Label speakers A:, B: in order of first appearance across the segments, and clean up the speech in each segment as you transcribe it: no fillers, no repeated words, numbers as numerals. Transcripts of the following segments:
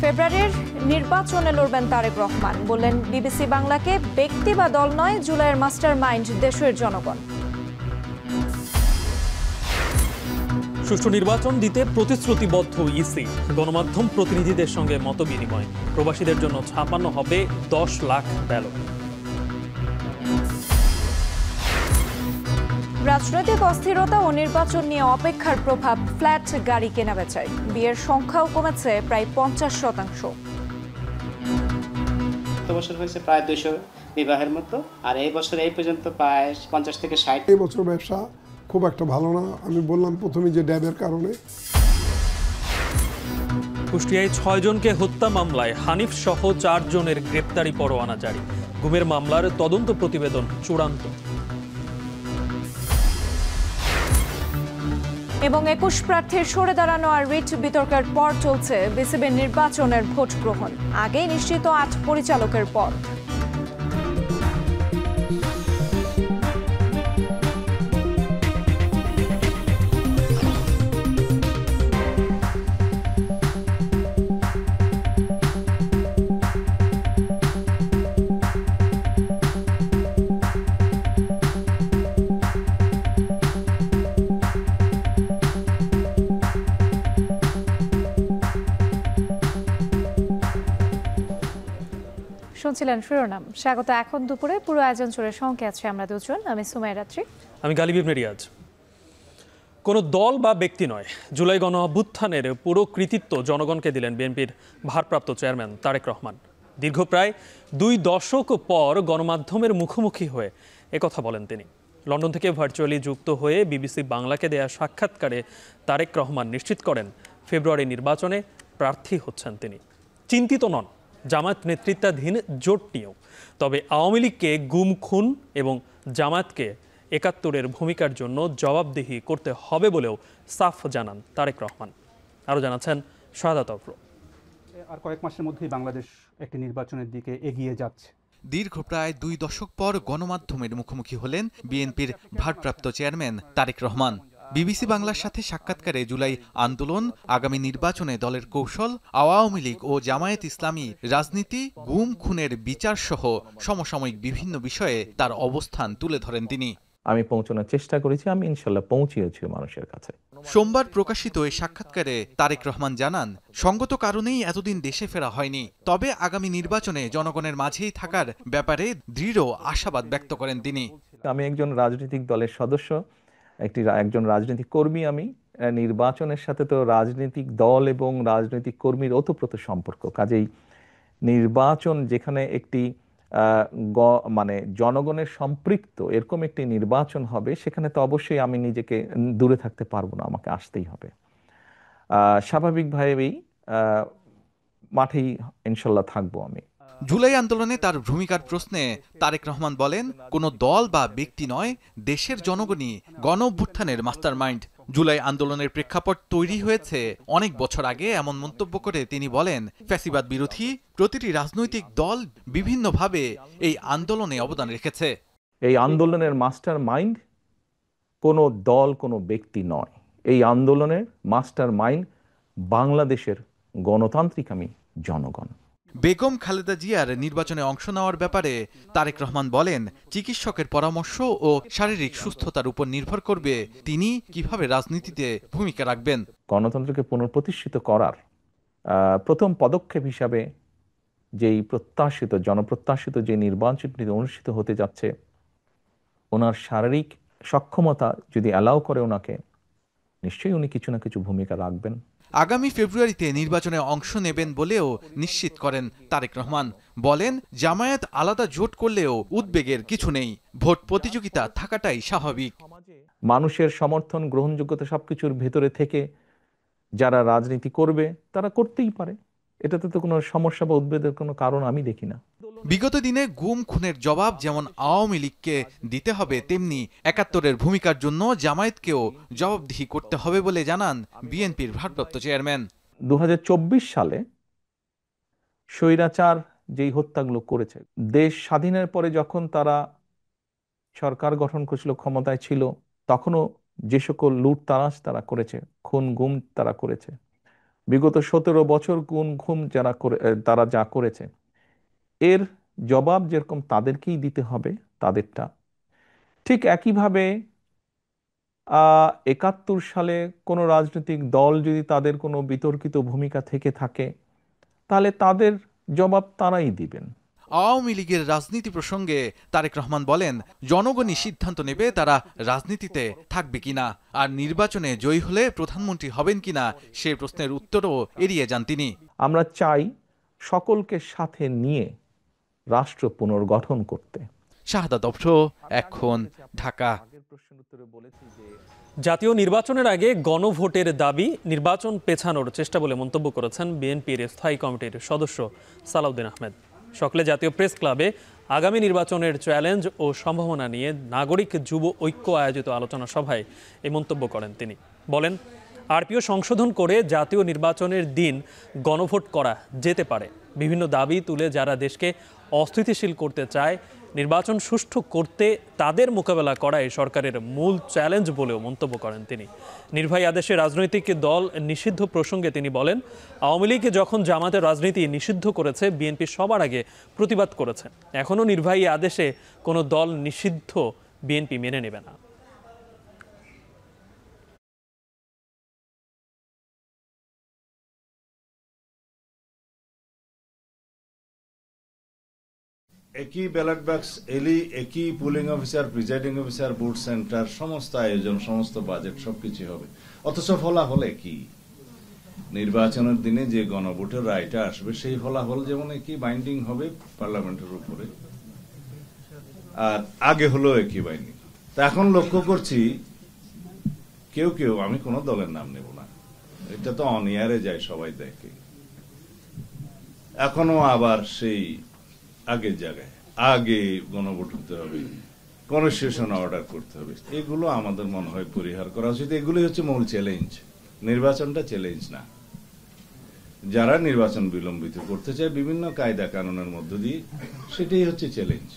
A: ফেব্রুয়ারির নির্বাচনে লড়বেন তারেক রহমান, বললেন বিবিসি বাংলাকে ব্যক্তি বা দল নয়, জুলাইয়ের মাস্টার মাইন্ড দেশের জনগণ।
B: সুষ্ঠু নির্বাচন দিতে প্রতিশ্রুতিবদ্ধ ইসি, গণমাধ্যম প্রতিনিধিদের সঙ্গে মতবিনিময়। প্রবাসীদের জন্য ছাপানো হবে 10 লাখ ব্যালট।
A: রাজনৈতিক অস্থিরতা ও নির্বাচন নিয়ে অপেক্ষার প্রভাব ফ্ল্যাট গাড়ি কেনাবেচায়। বিয়ের সংখ্যাও কমেছে প্রায় 50%।
C: বছর হয়েছে প্রায় 200 বিবাহের মতো, আর এই বছর এই পর্যন্ত প্রায় 50 থেকে 60।
D: এই বছর ব্যবসা খুব একটা ভালো না, আমি বললাম প্রথমে যে ড্যাবের কারণে।
B: কুষ্টিয়ায় 6 জনকে হত্যা মামলায় হানিফ সহ 4 জনের গ্রেপ্তারি পরোয়ানা জারি। গুমের মামলার তদন্ত প্রতিবেদন চূড়ান্ত।
A: এবং 21 প্রার্থীর সরে দাঁড়ানো আর রিট বিতর্কের পর চলছে বিসিবির নির্বাচনের ভোট গ্রহণ। আগেই নিশ্চিত 8 পরিচালকের পদ। শুনছিলেন শিরোনাম। স্বাগত এখন দুপুরে পুরো আয়োজন জুড়ে সঙ্গে আছে আমরা দুজন, আমি সুমাইয়া রাত্রি,
B: আমি গালিব ইবনে রিয়াজ। কোনো দল বা ব্যক্তি নয়, জুলাই গণ অভ্যুত্থানের পুরো কৃতিত্ব জনগণকে দিলেন বিএনপির ভারপ্রাপ্ত চেয়ারম্যান তারেক রহমান। দীর্ঘ প্রায় 2 দশক পর গণমাধ্যমের মুখোমুখি হয়ে একথা বলেন তিনি। লন্ডন থেকে ভার্চুয়ালি যুক্ত হয়ে বিবিসি বাংলাকে দেয়া সাক্ষাৎকারে তারেক রহমান নিশ্চিত করেন ফেব্রুয়ারি নির্বাচনে প্রার্থী হচ্ছেন তিনি। চিন্তিত নন জামায়াত নেতৃত্বাধীন জোট নিয়েও, তবে আওয়ামী লীগকে গুম খুন এবং জামায়াতকে 71-এর ভূমিকার জন্য জবাবদিহি করতে হবে বলেও সাফ জানান তারেক রহমান। আরও জানাচ্ছেন শাহাদাত অফরো।
E: আর কয়েক মাসের মধ্যেই বাংলাদেশ একটি নির্বাচনের দিকে এগিয়ে যাচ্ছে।
F: দীর্ঘ প্রায় 2 দশক পর গণমাধ্যমের মুখোমুখি হলেন বিএনপির ভারপ্রাপ্ত চেয়ারম্যান তারেক রহমান। বিবিসি বাংলার সাথে সাক্ষাৎকারে জুলাই আন্দোলন, আগামী নির্বাচনে দলের কৌশল, আওয়ামী লীগ ও জামায়াত ইসলামী রাজনীতি, গুম খুনের বিচার সহ সমসাময়িক বিভিন্ন বিষয়ে তার অবস্থান তুলে ধরেন তিনি।
G: আমি পৌঁছানোর চেষ্টা করেছি, আমি ইনশাল্লাহ পৌঁছিয়েছি মানুষের কাছে।
F: সোমবার প্রকাশিত এই সাক্ষাৎকারে তারেক রহমান জানান, সঙ্গত কারণেই এতদিন দেশে ফেরা হয়নি, তবে আগামী নির্বাচনে জনগণের মাঝেই থাকার ব্যাপারে দৃঢ় আশাবাদ ব্যক্ত করেন তিনি।
G: আমি একজন রাজনৈতিক দলের সদস্য, একজন রাজনৈতিক কর্মী। আমি নির্বাচনের সাথে তো রাজনৈতিক দল এবং রাজনৈতিক কর্মীর ওতপ্রোত সম্পর্ক। কাজেই নির্বাচন যেখানে একটি মানে জনগণের সম্পৃক্ত এরকম একটি নির্বাচন হবে, সেখানে তো অবশ্যই আমি নিজেকে দূরে থাকতে পারবো না, আমাকে আসতেই হবে। স্বাভাবিকভাবেই মাঠেই ইনশাল্লাহ থাকবো আমি।
F: জুলাই আন্দোলনে তার ভূমিকার প্রশ্নে তারেক রহমান বলেন, কোনো দল বা ব্যক্তি নয়, দেশের জনগণই গণ অভ্যুত্থানের মাস্টারমাইন্ড। জুলাই আন্দোলনের প্রেক্ষাপট তৈরি হয়েছে অনেক বছর আগে, এমন মন্তব্য করে তিনি বলেন, ফ্যাসিবাদ বিরোধী প্রতিটি রাজনৈতিক দল বিভিন্নভাবে এই আন্দোলনে অবদান রেখেছে।
G: এই আন্দোলনের মাস্টার মাইন্ড কোনো দল, কোনো ব্যক্তি নয়। এই আন্দোলনের মাস্টার মাইন্ড বাংলাদেশের গণতান্ত্রিক আমি জনগণ।
F: বেগম খালেদা জিয়ার নির্বাচনে অংশ নেওয়ার ব্যাপারে তারেক রহমান বলেন, চিকিৎসকের পরামর্শ ও শারীরিক সুস্থতার উপর নির্ভর করবে তিনি কিভাবে রাজনীতিতে ভূমিকা রাখবেন।
G: গণতন্ত্রকে পুনঃপ্রতিষ্ঠিত করার প্রথম পদক্ষেপ হিসাবে যেই প্রত্যাশিত, জনপ্রত্যাশিত যে নির্বাচনটি অনুষ্ঠিত হতে যাচ্ছে, ওনার শারীরিক সক্ষমতা যদি অ্যালাউ করে ওনাকে, নিশ্চয়ই উনি কিছু না কিছু ভূমিকা রাখবেন।
F: আগামী ফেব্রুয়ারিতে নির্বাচনে অংশ নেবেন বলেও নিশ্চিত করেন তারেক রহমান। বলেন, জামায়াত আলাদা জোট করলেও উদ্বেগের কিছু নেই, ভোট প্রতিযোগিতা থাকাটাই স্বাভাবিক।
G: মানুষের সমর্থন, গ্রহণযোগ্যতা সবকিছুর ভেতরে থেকে যারা রাজনীতি করবে তারা করতেই পারে, এটাতে তো কোনো সমস্যা বা উদ্বেগের কোনো কারণ আমি দেখি না।
F: বিগত দিনে গুম খুনের জবাব যেমন আওয়ামী লীগকে দিতে হবে, তেমনি 71-এর ভূমিকার জন্য জামায়াতকেও জবাবদিহি করতে হবে বলে জানান বিএনপির ভারপ্রাপ্ত চেয়ারম্যান।
G: 2024 সালে স্বৈরাচার যেই হত্যাগুলো করেছে, দেশ স্বাধীনের পরে যখন তারা সরকার গঠন করেছিল, ক্ষমতায় ছিল, তখনও যে সকল লুটতারাজ তারা করেছে, খুন গুম তারা করেছে, বিগত 17 বছর গুম খুম তারা যা করেছে, এর জবাব যেরকম তাদেরকেই দিতে হবে তাদেরটা, ঠিক একইভাবে 71 সালে কোনো রাজনৈতিক দল যদি তাদের কোনো বিতর্কিত ভূমিকা থেকে থাকে, তাহলে তাদের জবাব তারাই দিবেন।
F: আওয়ামী লীগের রাজনীতি প্রসঙ্গে তারেক রহমান বলেন, জনগণই সিদ্ধান্ত নেবে তারা রাজনীতিতে থাকবে কিনা, আর নির্বাচনে জয়ী হলে প্রধানমন্ত্রী হবেন কিনা সে প্রশ্নের উত্তরও এড়িয়ে যান তিনি।
G: আমরা চাই সকলকে সাথে নিয়ে রাষ্ট্র পুনর্গঠন করতে।
F: শাহাদাত অফ্র, এখন, ঢাকা।
B: জাতীয় নির্বাচনের আগে গণভোটের দাবি নির্বাচন পেছানোর চেষ্টা বলে মন্তব্য করেছেন বিএনপির স্থায়ী কমিটির সদস্য সালাউদ্দিন আহমেদ। সকালে জাতীয় প্রেস ক্লাবে আগামী নির্বাচনের চ্যালেঞ্জ ও সম্ভাবনা নিয়ে নাগরিক যুব ঐক্য আয়োজিত আলোচনা সভায় এই মন্তব্য করেন তিনি। বলেন, আরপিও সংশোধন করে জাতীয় নির্বাচনের দিন গণভোট করা যেতে পারে। বিভিন্ন দাবি তুলে যারা দেশকে অস্থিতিশীল করতে চায়, নির্বাচন সুষ্ঠু করতে তাদের মোকাবেলা করাই সরকারের মূল চ্যালেঞ্জ বলেও মন্তব্য করেন তিনি। নির্বাহী আদেশে রাজনৈতিক দল নিষিদ্ধ প্রসঙ্গে তিনি বলেন, আওয়ামী লীগ যখন জামাতের রাজনীতি নিষিদ্ধ করেছে, বিএনপি সবার আগে প্রতিবাদ করেছে। এখনও নির্বাহী আদেশে কোনো দল নিষিদ্ধ বিএনপি মেনে নেবে না।
H: একই ব্যালট বাক্স এলি, একই pulling officer, presiding officer, booth centre, সমস্ত আয়োজন, সমস্ত বাজেট সবকিছু হবে, অথচ ফলাফল একই। নির্বাচনের দিনে যে গণভোটের রায়টা আসবে সেই ফলাফল যেমন একই বাইন্ডিং হবে পার্লামেন্টের উপরে, আর আগে হলো একই বাইন্ডিং। তা এখন লক্ষ্য করছি কেউ কেউ, আমি কোন দলের নাম নেব না, এটা তো অন এয়ারে যায়, সবাই দেখে, এখনো আবার সেই আগের জায়গায় আগে গণভোট হতে হবে, কনস্টিটিউশন অর্ডার করতে হবে। এগুলো আমাদের মনে হয় পরিহার করা উচিত। এগুলি হচ্ছে মূল চ্যালেঞ্জ। নির্বাচনটা চ্যালেঞ্জ না। যারা নির্বাচন বিলম্বিত করতে চায় বিভিন্ন কায়দা কানুনের মধ্য দিয়ে, সেটাই হচ্ছে চ্যালেঞ্জ।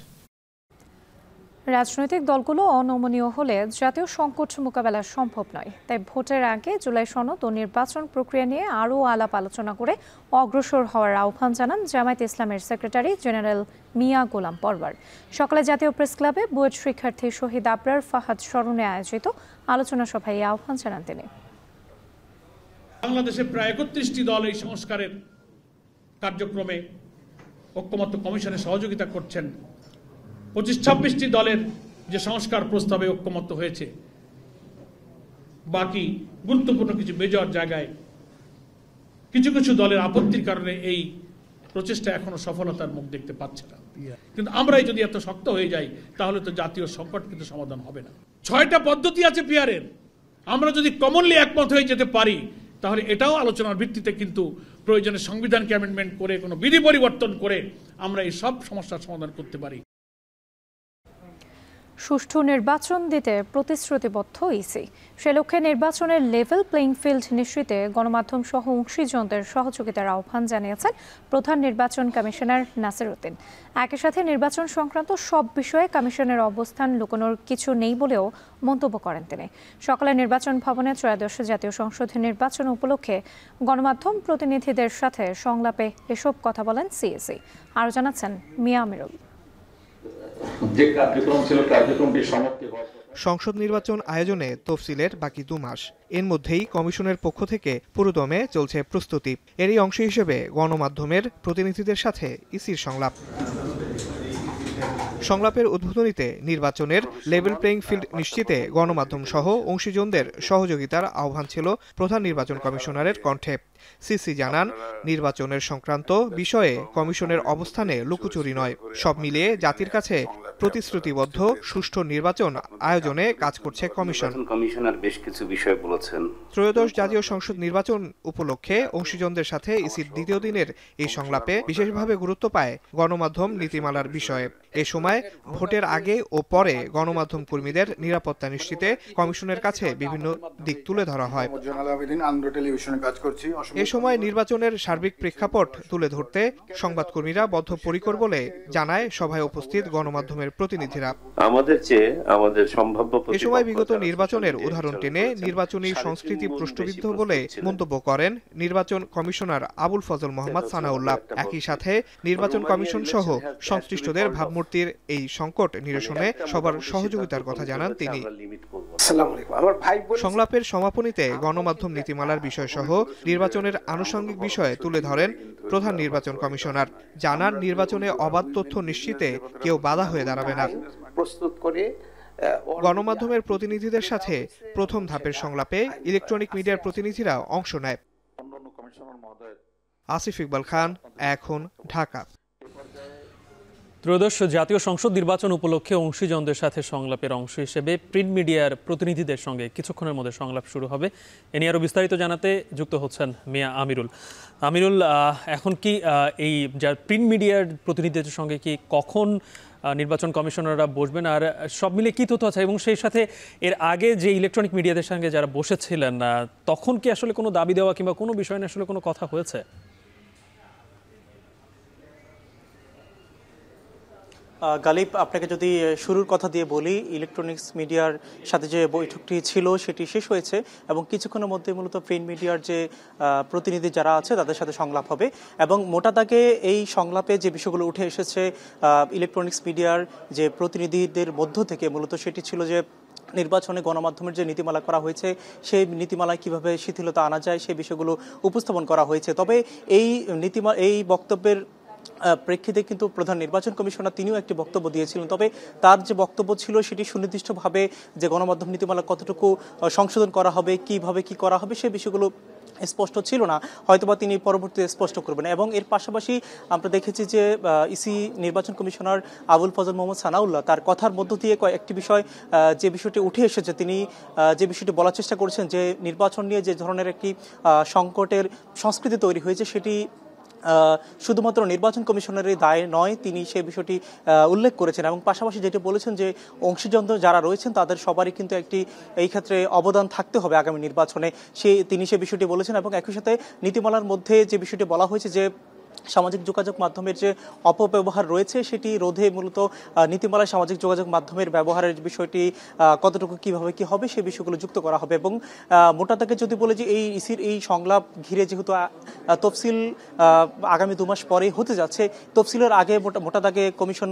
A: রাজনৈতিক দলগুলো অনমনীয় হলে জাতীয় সংকট মোকাবেলা সম্ভব নয়। তাই ভোটের আগে জুলাই সনদ ও নির্বাচন প্রক্রিয়া নিয়ে আরও আলাপ আলোচনা করে অগ্রসর হওয়ার আহ্বান জানান জামায়াতে ইসলামের সেক্রেটারি জেনারেল মিয়া গোলাম পরওয়ার। সকালে জাতীয় প্রেস ক্লাবে বুয়েট শিক্ষার্থী শহীদ আবরার ফাহাদ স্মরণে আয়োজিত আলোচনা সভায় এই আহ্বান জানান তিনি।
I: বাংলাদেশে প্রায় 31টি দল এই সংস্কারের কার্যক্রমে ঐক্যমত্য কমিশনে সহযোগিতা করছেন। 25-26টি দলের যে সংস্কার প্রস্তাবে ঐক্যমত্য হয়েছে, বাকি গুরুত্বপূর্ণ কিছু মেজর জায়গায় কিছু কিছু দলের আপত্তির কারণে এই প্রচেষ্টা এখনো সফলতার মুখ দেখতে পাচ্ছে না। কিন্তু আমরাই যদি এত শক্ত হয়ে যাই, তাহলে তো জাতীয় সংকট কিন্তু সমাধান হবে না। 6টা পদ্ধতি আছে পিয়ারের, আমরা যদি কমনলি একমত হয়ে যেতে পারি, তাহলে এটাও আলোচনার ভিত্তিতে কিন্তু প্রয়োজনে সংবিধানকে অ্যামেন্ডমেন্ট করে কোনো বিধি পরিবর্তন করে আমরা এই সব সমস্যার সমাধান করতে পারি।
A: সুষ্ঠু নির্বাচন দিতে প্রতিশ্রুতিবদ্ধ ইসি। সে লক্ষ্যে নির্বাচনের লেভেল প্লেইং ফিল্ড নিশ্চিতে গণমাধ্যম সহ অংশীজনদের সহযোগিতার আহ্বান জানিয়েছেন প্রধান নির্বাচন কমিশনার নাসির উদ্দিন। একই সাথে নির্বাচন সংক্রান্ত সব বিষয়ে কমিশনের অবস্থান লুকানোর কিছু নেই বলেও মন্তব্য করেন তিনি। সকালে নির্বাচন ভবনে ত্রয়োদশ জাতীয় সংসদ নির্বাচন উপলক্ষে গণমাধ্যম প্রতিনিধিদের সাথে সংলাপে এসব কথা বলেন সিএসি। আরও জানাচ্ছেন মিয়া আমিরুল।
J: যে কার্যক্রম ছিল কার্যক্রমটি সমাপ্তি হওয়ার
K: সংসদ নির্বাচন আয়োজনে তফসিলের বাকি 2 মাস। এর মধ্যেই কমিশনের পক্ষ থেকে পুরোদমে চলছে প্রস্তুতি। এরই অংশ হিসেবে গণমাধ্যমের প্রতিনিধিদের সাথে ইসির সংলাপের উদ্বোধনীতে নির্বাচনের লেভেল প্লেইং ফিল্ড নিশ্চিতে গণমাধ্যম সহ অংশীজনদের সহযোগিতার আহ্বান ছিল প্রধান নির্বাচন কমিশনারের কণ্ঠে। সিসি জানান, নির্বাচনের সংক্রান্ত বিষয়ে কমিশনের অবস্থানে লুকোচুরি নয়, সব মিলিয়ে জাতির কাছে প্রতিশ্রুতিবদ্ধ সুষ্ঠু নির্বাচন আয়োজনে কাজ করছে কমিশন।
J: কমিশনার বেশ কিছু বিষয় বলেছেন।
K: ত্রয়োদশ জাতীয় সংসদ নির্বাচন উপলক্ষে অংশীজনদের সাথে ইসির দ্বিতীয় দিনের এই সংলাপে বিশেষভাবে গুরুত্ব পায় গণমাধ্যম নীতিমালার বিষয়ে। এ সময় ভোটের আগে ও পরে গণমাধ্যম কর্মীদের নিরাপত্তা নিশ্চিতে কমিশনের কাছে বিভিন্ন দিক তুলে ধরা হয়। এ সময় নির্বাচনের সার্বিক প্রেক্ষাপট তুলে ধরতে সংবাদকর্মীরা বদ্ধপরিকর বলে জানায় সভায় উপস্থিত গণমাধ্যমের প্রতিনিধিরা।
L: আমাদের চেয়ে আমাদের সম্ভাব্য
K: এ সময় বিগত নির্বাচনের উদাহরণ টেনে নির্বাচনী সংস্কৃতি প্রশ্নবিদ্ধ বলে মন্তব্য করেন নির্বাচন কমিশনার আবুল ফজল মোহাম্মদ সানাউল্লাহ। একই সাথে নির্বাচন কমিশন সহ সংশ্লিষ্টদের ভাবমূর্তির এই সংকট নিরসনে সবার সহযোগিতার কথা জানান তিনি। সংলাপের সমাপনীতে গণমাধ্যম নীতিমালার বিষয়সহ নির্বাচনের আনুষঙ্গিক বিষয়ে তুলে ধরেন প্রধান নির্বাচন কমিশনার। জানান নির্বাচনে অবাধ তথ্য নিশ্চিতে কেউ বাধা হয়ে দাঁড়াবে না। গণমাধ্যমের প্রতিনিধিদের সাথে প্রথম ধাপের সংলাপে ইলেকট্রনিক মিডিয়ার প্রতিনিধিরা অংশ নেয়। আসিফ ইকবাল খান, এখন, ঢাকা।
B: ত্রয়োদশ জাতীয় সংসদ নির্বাচন উপলক্ষে অংশীজনদের সাথে সংলাপের অংশ হিসেবে প্রিন্ট মিডিয়ার প্রতিনিধিদের সঙ্গে কিছুক্ষণের মধ্যে সংলাপ শুরু হবে। এ নিয়ে আরও বিস্তারিত জানাতে যুক্ত হচ্ছেন মিয়া আমিরুল। আমিরুল, এখন কি এই প্রিন্ট মিডিয়ার প্রতিনিধিদের সঙ্গে কি কখন নির্বাচন কমিশনাররা বসবেন, আর সব মিলে কী তথ্য আছে, এবং সেই সাথে এর আগে যে ইলেকট্রনিক মিডিয়াদের সঙ্গে যারা বসেছিলেন তখন কি আসলে কোনো দাবি দেওয়া কিংবা কোনো বিষয় নিয়ে আসলে কোনো কথা হয়েছে?
M: গালিব, আপনাকে যদি শুরুর কথা দিয়ে বলি, ইলেকট্রনিক্স মিডিয়ার সাথে যে বৈঠকটি ছিল সেটি শেষ হয়েছে এবং কিছুক্ষণের মধ্যে মূলত প্রিন্ট মিডিয়ার যে প্রতিনিধি যারা আছে তাদের সাথে সংলাপ হবে। এবং মোটা দাগে এই সংলাপে যে বিষয়গুলো উঠে এসেছে ইলেকট্রনিক্স মিডিয়ার যে প্রতিনিধিদের মধ্য থেকে, মূলত সেটি ছিল যে নির্বাচনে গণমাধ্যমের যে নীতিমালা করা হয়েছে সেই নীতিমালায় কিভাবে শিথিলতা আনা যায় সেই বিষয়গুলো উপস্থাপন করা হয়েছে। তবে এই বক্তব্যের প্রেক্ষিতে কিন্তু প্রধান নির্বাচন কমিশনার তিনিও একটি বক্তব্য দিয়েছিলেন। তবে তার যে বক্তব্য ছিল সেটি সুনির্দিষ্টভাবে যে গণমাধ্যম নীতিমালা কতটুকু সংশোধন করা হবে, কিভাবে কি করা হবে সেই বিষয়গুলো স্পষ্ট ছিল না, হয়তোবা তিনি পরবর্তীতে স্পষ্ট করবেন। এবং এর পাশাপাশি আমরা দেখেছি যে ইসি নির্বাচন কমিশনার আবুল ফজল মোহাম্মদ সানাউল্লাহ তার কথার মধ্য দিয়ে কয়েকটি বিষয়, যে বিষয়টি উঠে এসেছে, তিনি যে বিষয়টি বলার চেষ্টা করেছেন যে নির্বাচন নিয়ে যে ধরনের একটি সংকটের সংস্কৃতি তৈরি হয়েছে সেটি শুধুমাত্র নির্বাচন কমিশনারের দায় নয়, তিনি সেই বিষয়টি উল্লেখ করেছেন। এবং পাশাপাশি যেটি বলেছেন যে অংশীজন যারা রয়েছেন তাদের সবারই কিন্তু একটি এই ক্ষেত্রে অবদান থাকতে হবে আগামী নির্বাচনে, তিনি সে বিষয়টি বলেছেন। এবং একই সাথে নীতিমালার মধ্যে যে বিষয়টি বলা হয়েছে যে সামাজিক যোগাযোগ মাধ্যমের যে অপব্যবহার রয়েছে সেটি রোধে মূলত নীতিমালায় সামাজিক যোগাযোগ মাধ্যমের ব্যবহারের বিষয়টি কতটুকু কিভাবে কি হবে সেই বিষয়গুলো যুক্ত করা হবে। এবং মোটা দাগে যদি বলে যে এই ইসির এই সংলাপ ঘিরে যেহেতু তফসিল আগামী 2 মাস পরে হতে যাচ্ছে, তফসিলের আগে মোটা দাগে কমিশন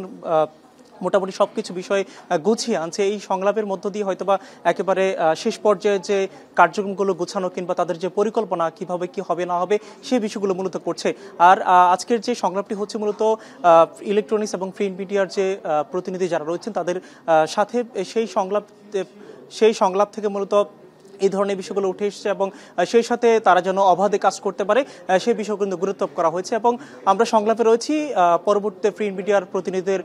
M: মোটামুটি সবকিছু বিষয় গুছিয়ে আনছে। এই সংলাপের মধ্য দিয়ে হয়তোবা একেবারে শেষ পর্যায়ে যে কার্যক্রমগুলো গোছানো কিংবা তাদের যে পরিকল্পনা কিভাবে কি হবে না হবে সেই বিষয়গুলো মূলত করছে। আর আজকের যে সংলাপটি হচ্ছে মূলত ইলেকট্রনিক্স এবং প্রিন্ট মিডিয়ার যে প্রতিনিধি যারা রয়েছেন তাদের সাথে সেই সংলাপ থেকে মূলত এই ধরনের বিষয়গুলো উঠে এসেছে এবং সেই সাথে তারা যেন অবাধে কাজ করতে পারে সেই বিষয় কিন্তু গুরুত্ব করা হয়েছে। এবং আমরা সংলাপে রয়েছি, পরবর্তীতে প্রিন্ট মিডিয়ার প্রতিনিধিদের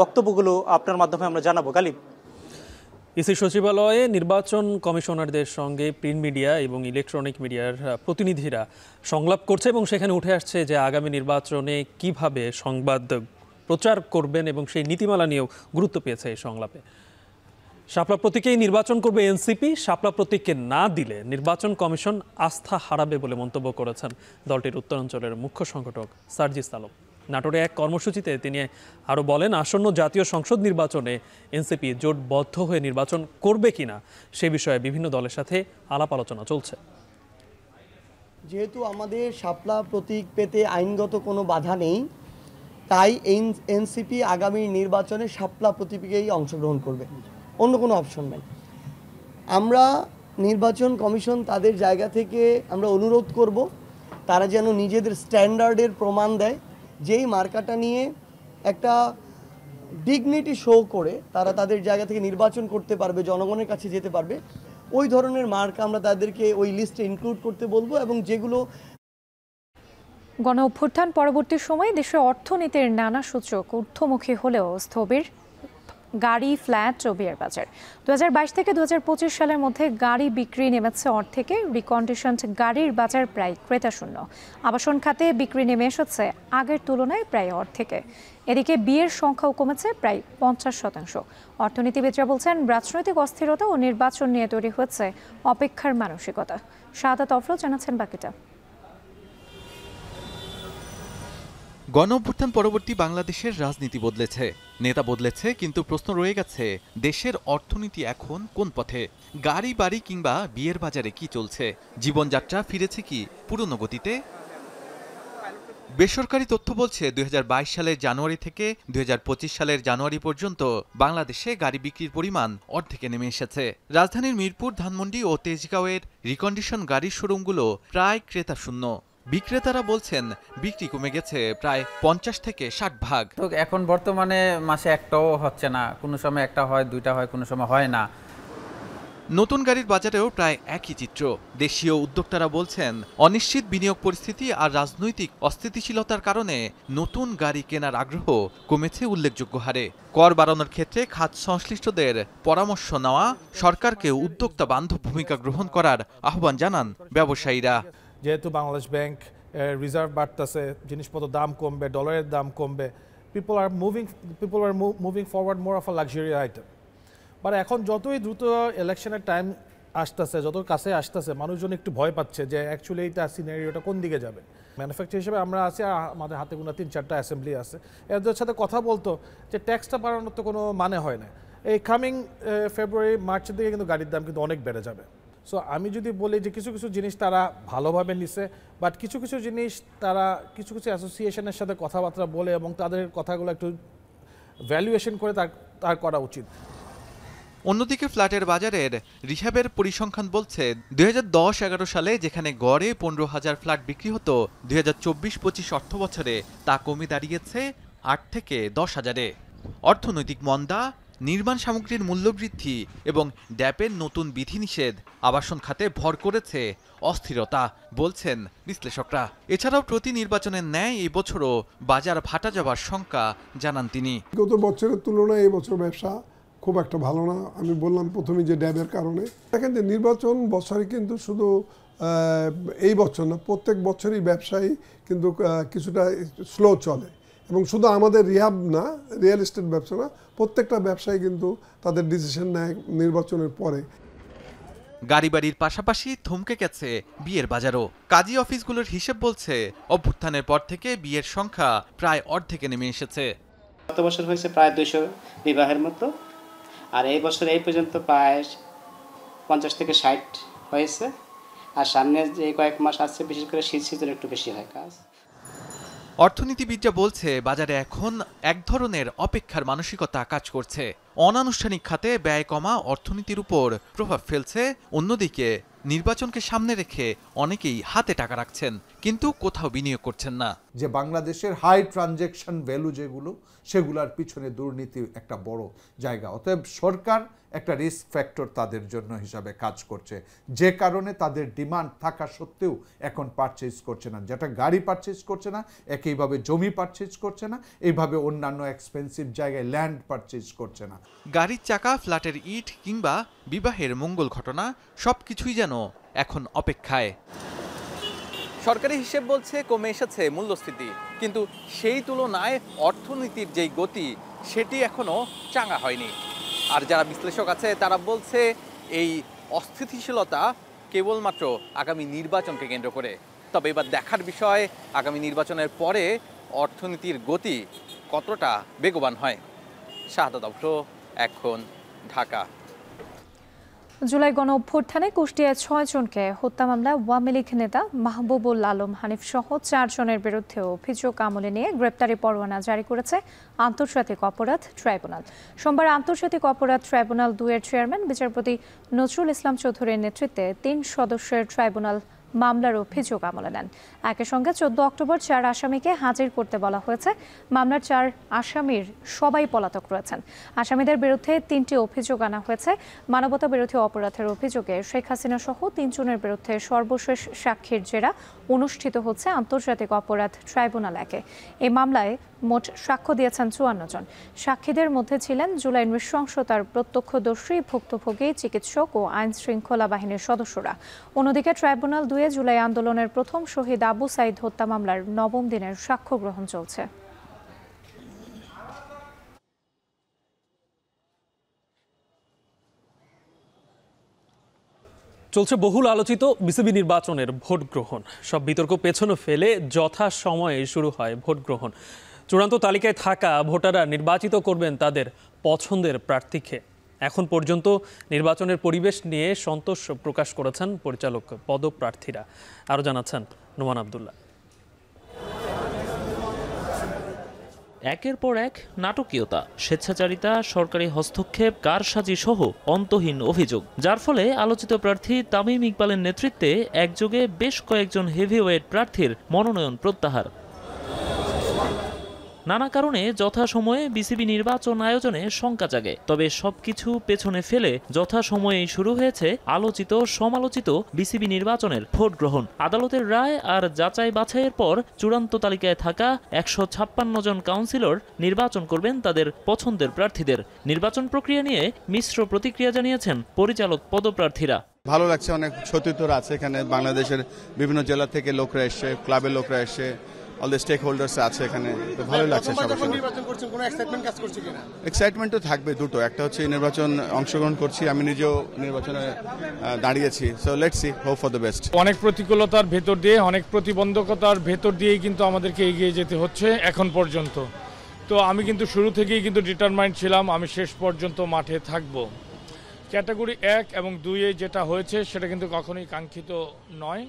M: বক্তব্যগুলো আপনার মাধ্যমে আমরা জানাবো। গালিব,
B: ইসি সচিবালয়ে নির্বাচন কমিশনারদের সঙ্গে প্রিন্ট মিডিয়া এবং ইলেকট্রনিক মিডিয়ার প্রতিনিধিরা সংলাপ করছে এবং সেখানে উঠে আসছে যে আগামী নির্বাচনে কিভাবে সংবাদ প্রচার করবেন এবং সেই নীতিমালা নিয়েও গুরুত্ব পেয়েছে এই সংলাপে। শাপলা প্রতীকেই নির্বাচন করবে এনসিপি, শাপলা প্রতীককে না দিলে নির্বাচন কমিশন আস্থা হারাবে বলে মন্তব্য করেছেন দলটির উত্তরাঞ্চলের মুখ্য সংগঠক সার্জিস আলম। নাটোরে এক কর্মসূচিতে তিনি আরও বলেন, আসন্ন জাতীয় সংসদ নির্বাচনে এনসিপি জোটবদ্ধ হয়ে নির্বাচন করবে কিনা সে বিষয়ে বিভিন্ন দলের সাথে আলাপ আলোচনা চলছে।
N: যেহেতু আমাদের শাপলা প্রতীক পেতে আইনগত কোনো বাধা নেই, তাই এনসিপি আগামী নির্বাচনে শাপলা প্রতীকেই অংশগ্রহণ করবে, অন্য কোনো অপশন নেই। আমরা নির্বাচন কমিশন তাদের জায়গা থেকে আমরা অনুরোধ করব তারা যেন নিজেদের স্ট্যান্ডার্ডের প্রমাণ দেয়, যেই মার্কাটা নিয়ে একটা ডিগনিটি শো করে তারা তাদের জায়গা থেকে নির্বাচন করতে পারবে, জনগণের কাছে যেতে পারবে, ওই ধরনের মার্কা আমরা তাদেরকে ওই লিস্টে ইনক্লুড করতে বলবো। এবং যেগুলো
A: গণ অভ্যুত্থান পরবর্তী সময়ে দেশের অর্থনীতির নানা সূচক ঊর্ধ্বমুখী হলেও স্থবির গাড়ি, ফ্ল্যাট ও বিয়ের বাজার। 2022 থেকে 2025 সালের মধ্যে গাড়ি বিক্রি নেমেছে অর্ধেকে, রিকন্ডিশনড গাড়ির বাজার প্রায় ক্রেতা শূন্য। আবাসন খাতে বিক্রি নেমে এসেছে আগের তুলনায় প্রায় অর্ধেকে। এদিকে বিয়ের সংখ্যাও কমেছে প্রায় 50%। অর্থনীতিবিদরা বলছেন রাজনৈতিক অস্থিরতা ও নির্বাচন নিয়ে তৈরি হয়েছে অপেক্ষার মানসিকতা। শাহাদাত অফরোজ জানাচ্ছেন বাকিটা।
F: গণঅভ্যুত্থান পরবর্তী বাংলাদেশের রাজনীতি বদলেছে, নেতা বদলেছে, কিন্তু প্রশ্ন রয়ে গেছে দেশের অর্থনীতি এখন কোন পথে? গাড়ি বাড়ি কিংবা বিয়ের বাজারে কি চলছে? জীবনযাত্রা ফিরেছে কি পুরনো গতিতে? বেসরকারি তথ্য বলছে 2022 সালের জানুয়ারি থেকে 2025 সালের জানুয়ারি পর্যন্ত বাংলাদেশে গাড়ি বিক্রির পরিমাণ অর্ধেকে নেমে এসেছে। রাজধানীর মিরপুর, ধানমন্ডি ও তেজগাঁওয়ের রিকন্ডিশন গাড়ির শোরুমগুলো প্রায় ক্রেতা শূন্য। বিক্রেতারা বলছেন বিক্রি কমে গেছে প্রায় 50 থেকে 60 ভাগ।
O: এখন বর্তমানে মাসে একটাও হচ্ছে না, কোনো সময় একটা হয়, দুইটা হয়, কোনো সময় হয় না।
F: নতুন গাড়ির বাজারেও প্রায় একই চিত্র। দেশীয় উদ্যোক্তারা বলছেন অনিশ্চিত বিনিয়োগ পরিস্থিতি আর রাজনৈতিক অস্থিতিশীলতার কারণে নতুন গাড়ি কেনার আগ্রহ কমেছে উল্লেখযোগ্য হারে। কর বাড়ানোর ক্ষেত্রে খাত সংশ্লিষ্টদের পরামর্শ নেওয়া, সরকারকে উদ্যোক্তা বান্ধব ভূমিকা গ্রহণ করার আহ্বান জানান ব্যবসায়ীরা।
P: যেহেতু বাংলাদেশ ব্যাংক রিজার্ভ বাড়তেছে, জিনিসপত্রের দাম কমবে, ডলারের দাম কমবে, people are moving forward more of a luxury item. But এখন যতই দ্রুত ইলেকশনের টাইম আসতেছে, যত কাছে আসতেছে, মানুষজন একটু ভয় পাচ্ছে যে অ্যাকচুয়ালি এইটা সিনারিওটা কোন দিকে যাবে। ম্যানুফ্যাকচার হিসেবে আমরা আছি, আমাদের হাতে গোনা 3-4টা অ্যাসেম্বলি আছে, এদের সাথে কথা বলতো যে ট্যাক্সটা বাড়ানোর তো কোনো মানে হয় না। এই কামিং ফেব্রুয়ারি মার্চের দিকে কিন্তু গাড়ির দাম কিন্তু অনেক বেড়ে যাবে। সো আমি যদি বলি যে কিছু কিছু জিনিস তারা ভালোভাবে নিছে, বাট কিছু কিছু জিনিস তারা কিছু কিছু অ্যাসোসিয়েশনের সাথে কথাবার্তা বলে এবং তাদের কথাগুলো একটু ভ্যালুয়েশন করে তার করা উচিত।
F: অন্যদিকে ফ্ল্যাটের বাজারের রিহাবের পরিসংখ্যান বলছে 2010-11 সালে যেখানে গড়ে 15,000 ফ্ল্যাট বিক্রি হতো, 2024-25 অর্থ বছরে তা কমে দাঁড়িয়েছে 8 থেকে 10,000-এ। অর্থনৈতিক মন্দা, নির্মাণ সামগ্রীর মূল্যবৃদ্ধি এবং ড্যাপের নতুন বিধিনিষেধ আবাসন খাতে ভর করেছে অস্থিরতা, বলছেন বিশ্লেষকরা। এছাড়াও প্রতি নির্বাচনের ন্যায় এই বছরও বাজার ভাটা যাবার শঙ্কা জানান তিনি।
D: গত বছরের তুলনায় এই বছর ব্যবসা খুব একটা ভালো না। আমি বললাম প্রথমে যে ড্যাবের কারণে। দেখেন যে নির্বাচন বছরে কিন্তু শুধু এই বছর না, প্রত্যেক বছরই ব্যবসায়ী কিন্তু কিছুটা স্লো চলে, এবং শুধু আমাদের রিহাব না, রিয়েল এস্টেট ব্যবসা না, প্রত্যেকটা ব্যবসায়ী কিন্তু তাদের ডিসিশন নেয় নির্বাচনের পরে।
F: গাড়ি বাড়ির পাশাপাশি থমকে গেছে বিয়ের বাজারও। কাজী অফিসগুলোর হিসেব বলছে অভ্যুত্থানের পর থেকে বিয়ের সংখ্যা প্রায় অর্ধেকে নেমে এসেছে।
C: গত বছর হয়েছে প্রায় 200 বিবাহের মতো, আর এই বছর এই পর্যন্ত প্রায় 50 থেকে 60 হয়েছে। আর সামনে যে কয়েক মাস আছে, বিশেষ করে শীত সিজনে একটু বেশি হয় কাজ।
F: অর্থনীতিবিদরা বলছে বাজারে এখন এক ধরনের অপেক্ষার মানসিকতা কাজ করছে। অনানুষ্ঠানিক খাতে ব্যয় কমা অর্থনীতির উপর প্রভাব ফেলছে। অন্যদিকে নির্বাচনকে সামনে রেখে অনেকেই হাতে টাকা রাখছেন, কিন্তু কোথাও বিনিয়োগ করছেন না।
Q: যে বাংলাদেশের হাই ট্রানজ্যাকশন ভ্যালু যেগুলো, সেগুলোর পিছনে দুর্নীতি একটা বড় জায়গা। অতএব সরকার একটা রিস্ক ফ্যাক্টর তাদের জন্য হিসাবে কাজ করছে, যে কারণে তাদের ডিমান্ড থাকা সত্ত্বেও এখন পারচেজ করছে না। যেটা গাড়ি পারচেজ করছে না, একইভাবে জমি পারচেজ করছে না, এইভাবে অন্যান্য এক্সপেন্সিভ জায়গায় ল্যান্ড পারচেজ করছে না।
F: গাড়ির চাকা, ফ্ল্যাটের ইট কিংবা বিবাহের মঙ্গল ঘটনা সবকিছুই যেন এখন অপেক্ষায়। সরকারি হিসেব বলছে কমে এসেছে মূল্যস্ফীতি, কিন্তু সেই তুলনায় অর্থনীতির যেই গতি সেটি এখনো চাঙ্গা হয়নি। আর যারা বিশ্লেষক আছে তারা বলছে এই অস্থিতিশীলতা কেবলমাত্র আগামী নির্বাচনকে কেন্দ্র করে। তবে এবার দেখার বিষয় আগামী নির্বাচনের পরে অর্থনীতির গতি কতটা বেগবান হয়। শাহাদাত আফ্র, এখন, ঢাকা।
A: জুলাই গণ অভ্যুত্থানে কুষ্টিয়ায় 6 জনকে হত্যা মামলায় আওয়ামী লীগ নেতা মাহবুবুল আলম হানিফ সহ 4 জনের বিরুদ্ধে অভিযোগ আমলে নিয়ে গ্রেপ্তারি পরোয়ানা জারি করেছে আন্তর্জাতিক অপরাধ ট্রাইব্যুনাল। সোমবার আন্তর্জাতিক অপরাধ ট্রাইব্যুনাল 2 এর চেয়ারম্যান বিচারপতি নজরুল ইসলাম চৌধুরীর নেতৃত্বে 3 সদস্যের ট্রাইব্যুনাল মামলার অভিযোগ আমলে নেন। একই সঙ্গে 14 অক্টোবর 4 আসামিকে হাজির করতে বলা হয়েছে। মামলার 4 আসামির সবাই পলাতক রয়েছেন। আসামিদের বিরুদ্ধে 3টি অভিযোগ আনা হয়েছে। মানবতা বিরোধী অপরাধের অভিযোগে শেখ হাসিনা সহ 3 জনের বিরুদ্ধে সর্বশেষ সাক্ষীর জেরা অনুষ্ঠিত হচ্ছে আন্তর্জাতিক অপরাধ ট্রাইব্যুনাল 1-এ। এই মামলায় মোট সাক্ষ্য দিয়েছেন 54 জন। সাক্ষীদের মধ্যে ছিলেন জুলাই নৃশংসতার প্রত্যক্ষদর্শী, ভুক্তভোগী, চিকিৎসক ও আইন শৃঙ্খলা বাহিনীর সদস্যরা। অন্যদিকে ট্রাইব্যুনাল 2-এ জুলাই আন্দোলনের প্রথম শহীদ আবু সাইদ হত্যা মামলার 9ম দিনের সাক্ষ্য গ্রহণ চলছে।
B: চলছে বহুল আলোচিত বিসিবি নির্বাচনের ভোট গ্রহণ। সব বিতর্ক পেছনে ফেলে যথাসময়ে শুরু হয় ভোট গ্রহণ। চূড়ান্ত তালিকায় থাকা ভোটাররা নির্বাচিত করবেন তাদের পছন্দের প্রার্থীকে। এখন পর্যন্ত নির্বাচনের পরিবেশ নিয়ে সন্তোষ প্রকাশ করেছেন পরিচালক পদপ্রার্থীরা। আরও জানাচ্ছেন নোমান আব্দুল্লাহ।
R: একের পর এক নাটকীয়তা, স্বেচ্ছাচারিতা, সরকারি হস্তক্ষেপ, কারসাজি সহ অন্তহীন অভিযোগ, যার ফলে আলোচিত প্রার্থী তামিম ইকবালের নেতৃত্বে একযোগে বেশ কয়েকজন হেভিওয়েট প্রার্থীর মনোনয়ন প্রত্যাহার। নানা কারণে যথাসময়ে বিসিবি নির্বাচন আয়োজনে শঙ্কা জাগে। তবে সবকিছু পেছনে ফেলে যথাসময়েই শুরু হয়েছে আলোচিত সমালোচিত বিসিবি নির্বাচনের ভোট গ্রহণ। আদালতের রায় আর যাচাই বাছাইয়ের পর চূড়ান্ত তালিকায় থাকা 156 জন কাউন্সিলর নির্বাচন করবেন তাদের পছন্দের প্রার্থীদের। নির্বাচন প্রক্রিয়া নিয়ে মিশ্র প্রতিক্রিয়া জানিয়েছেন পরিচালক পদপ্রার্থীরা।
S: ভালো লাগছে, অনেক সতীর্থরা আছে এখানে, বাংলাদেশের বিভিন্ন জেলা থেকে লোকরা এসছে, ক্লাবের লোকরা এসছে, অল দ্য স্টেক হোল্ডার্স আছে এখানে, তো ভালো লাগছে। এক্সাইটমেন্ট তো থাকবে দুটো, একটা হচ্ছে নির্বাচন অংশগ্রহণ করছি, আমি নিজেও নির্বাচনে দাঁড়িয়েছি, so let's see, hope for the best.
P: অনেক প্রতিকূলতার ভেতর দিয়ে, অনেক প্রতিবন্ধকতার ভেতর দিয়েই কিন্তু আমাদেরকে এগিয়ে যেতে হচ্ছে এখন পর্যন্ত। তো আমি কিন্তু শুরু থেকেই কিন্তু ডিটারমাইন্ড ছিলাম আমি শেষ পর্যন্ত মাঠে থাকব। ক্যাটাগরি 1 এবং 2-এ যেটা হয়েছে সেটা কিন্তু কখনোই কাঙ্ক্ষিত নয়।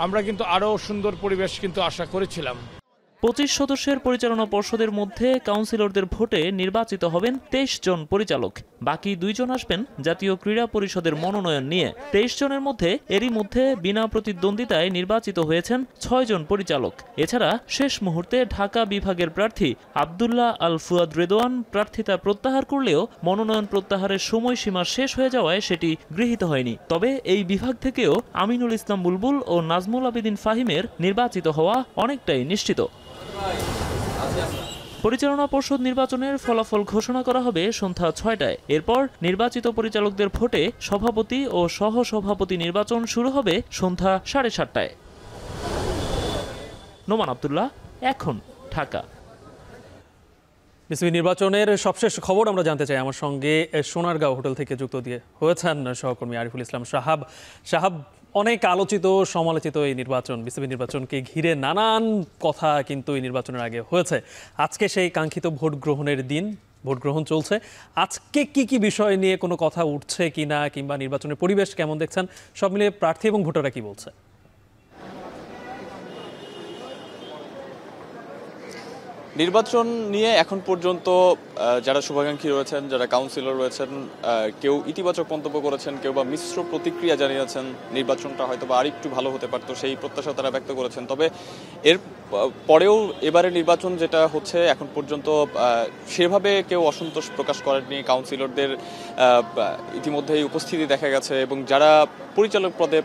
P: আমরা কিন্তু আরও সুন্দর পরিবেশ কিন্তু আশা করেছিলাম।
R: 25 সদস্যের পরিচালনা পর্ষদের মধ্যে কাউন্সিলরদের ভোটে নির্বাচিত হবেন 23 জন পরিচালক। বাকি 2 জন আসবেন জাতীয় ক্রীড়া পরিষদের মনোনয়ন নিয়ে। 23 জনের মধ্যে এরই মধ্যে বিনা প্রতিদ্বন্দ্বিতায় নির্বাচিত হয়েছেন 6 জন পরিচালক। এছাড়া শেষ মুহূর্তে ঢাকা বিভাগের প্রার্থী আব্দুল্লাহ আল ফুয়াদ রেদওয়ান প্রার্থিতা প্রত্যাহার করলেও মনোনয়ন প্রত্যাহারের সময়সীমা শেষ হয়ে যাওয়ায় সেটি গৃহীত হয়নি। তবে এই বিভাগ থেকেও আমিনুল ইসলাম বুলবুল ও নাজমুল আবেদিন ফাহিমের নির্বাচিত হওয়া অনেকটাই নিশ্চিত। পরিচালনা পর্ষদ নির্বাচনের ফলাফল ঘোষণা করা হবে সন্ধ্যা 6টায়। এরপর নির্বাচিত পরিচালকদের ভোটে সভাপতি ও সহসভাপতি নির্বাচন শুরু হবে সন্ধ্যা 7:30টায়। নোমান আব্দুল্লাহ, এখন ঢাকা।
B: বিসিবি নির্বাচনের সবশেষ খবর আমরা জানতে চাই। আমার সঙ্গে সোনারগাঁও হোটেল থেকে যুক্ত দিয়ে হয়েছেন সহকর্মী আরিফুল ইসলাম সাহাব। সাহাব, অনেক আলোচিত সমালোচিত এই নির্বাচন, বিসিবি নির্বাচনকে ঘিরে নানান কথা কিন্তু এই নির্বাচনের আগে হয়েছে। আজকে সেই কাঙ্ক্ষিত ভোট গ্রহণের দিন, ভোট গ্রহণ চলছে। আজকে কি বিষয় নিয়ে কোনো কথা উঠছে কিনা, কিংবা নির্বাচনের পরিবেশ কেমন দেখছেন, সব মিলিয়ে প্রার্থী এবং ভোটাররা কি বলছে?
T: নির্বাচন নিয়ে এখন পর্যন্ত যারা শুভাকাঙ্ক্ষী রয়েছেন, যারা কাউন্সিলর রয়েছেন, কেউ ইতিবাচক মন্তব্য করেছেন, কেউ বা মিশ্র প্রতিক্রিয়া জানিয়েছেন। নির্বাচনটা হয়তো বা আরেকটু ভালো হতে পারতো, সেই প্রত্যাশা তারা ব্যক্ত করেছেন। তবে এর পরেও এবারে নির্বাচন যেটা হচ্ছে, এখন পর্যন্ত সেভাবে কেউ অসন্তোষ প্রকাশ করেননি। কাউন্সিলরদের ইতিমধ্যেই উপস্থিতি দেখা গেছে, এবং যারা পরিচালক পদে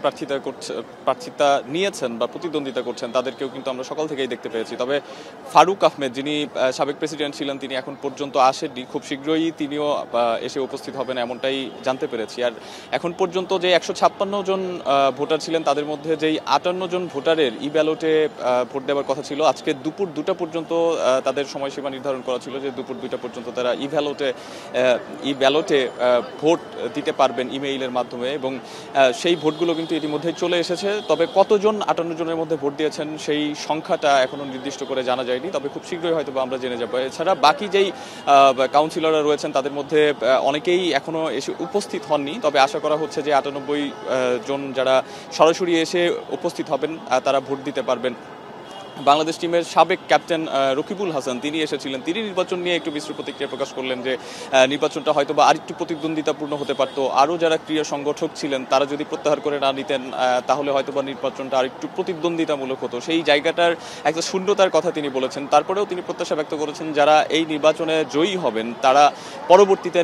T: প্রার্থিতা নিয়েছেন বা প্রতিদ্বন্দ্বিতা করছেন তাদেরকেও কিন্তু আমরা সকাল থেকেই দেখতে পেয়েছি। তবে ফারুক আহমেদ, যিনি সাবেক প্রেসিডেন্ট ছিলেন, তিনি এখন পর্যন্ত আসেননি। খুব শীঘ্রই তিনিও এসে উপস্থিত হবেন এমনটাই জানতে পেরেছি। আর এখন পর্যন্ত যে 156 জন ভোটার ছিলেন, তাদের মধ্যে যেই 58 জন ভোটারের ই ব্যালটে ভোট দেওয়ার কথা ছিল, আজকে দুপুর 2টা পর্যন্ত তাদের সময়সীমা নির্ধারণ করা ছিল যে দুপুর 2টা পর্যন্ত তারা ই ব্যালটে ভোট দিতে পারবেন ইমেইলের মাধ্যমে, এবং সেই ভোটগুলো কিন্তু ইতিমধ্যেই চলে এসেছে। তবে কতজন 58 জনের মধ্যে ভোট দিয়েছেন সেই সংখ্যাটা এখনো নির্দিষ্ট করে জানা যায়নি, তবে খুব শীঘ্রই হয়তো আমরা জেনে যাবো। এছাড়া বাকি যেই কাউন্সিলররা রয়েছেন তাদের মধ্যে অনেকেই এখনো এসে উপস্থিত হননি, তবে আশা করা হচ্ছে যে 98 জন যারা সরাসরি এসে উপস্থিত হবেন তারা ভোট দিতে পারবেন। বাংলাদেশ টিমের সাবেক ক্যাপ্টেন রকিবুল হাসান, তিনি এসেছিলেন, তিনি নির্বাচন নিয়ে একটু মিশ্র প্রতিক্রিয়া প্রকাশ করলেন যে নির্বাচনটা হয়তো বা আরেকটু প্রতিদ্বন্দ্বিতাপূর্ণ হতে পারতো। আরও যারা ক্রীড়া সংগঠক ছিলেন তারা যদি প্রত্যাহার করে না নিতেন তাহলে হয়তো বা নির্বাচনটা আরেকটু প্রতিদ্বন্দ্বিতামূলক হতো। সেই জায়গাটার একটা শূন্যতার কথা তিনি বলেছেন। তারপরেও তিনি প্রত্যাশা ব্যক্ত করেছেন যারা এই নির্বাচনে জয়ী হবেন তারা পরবর্তীতে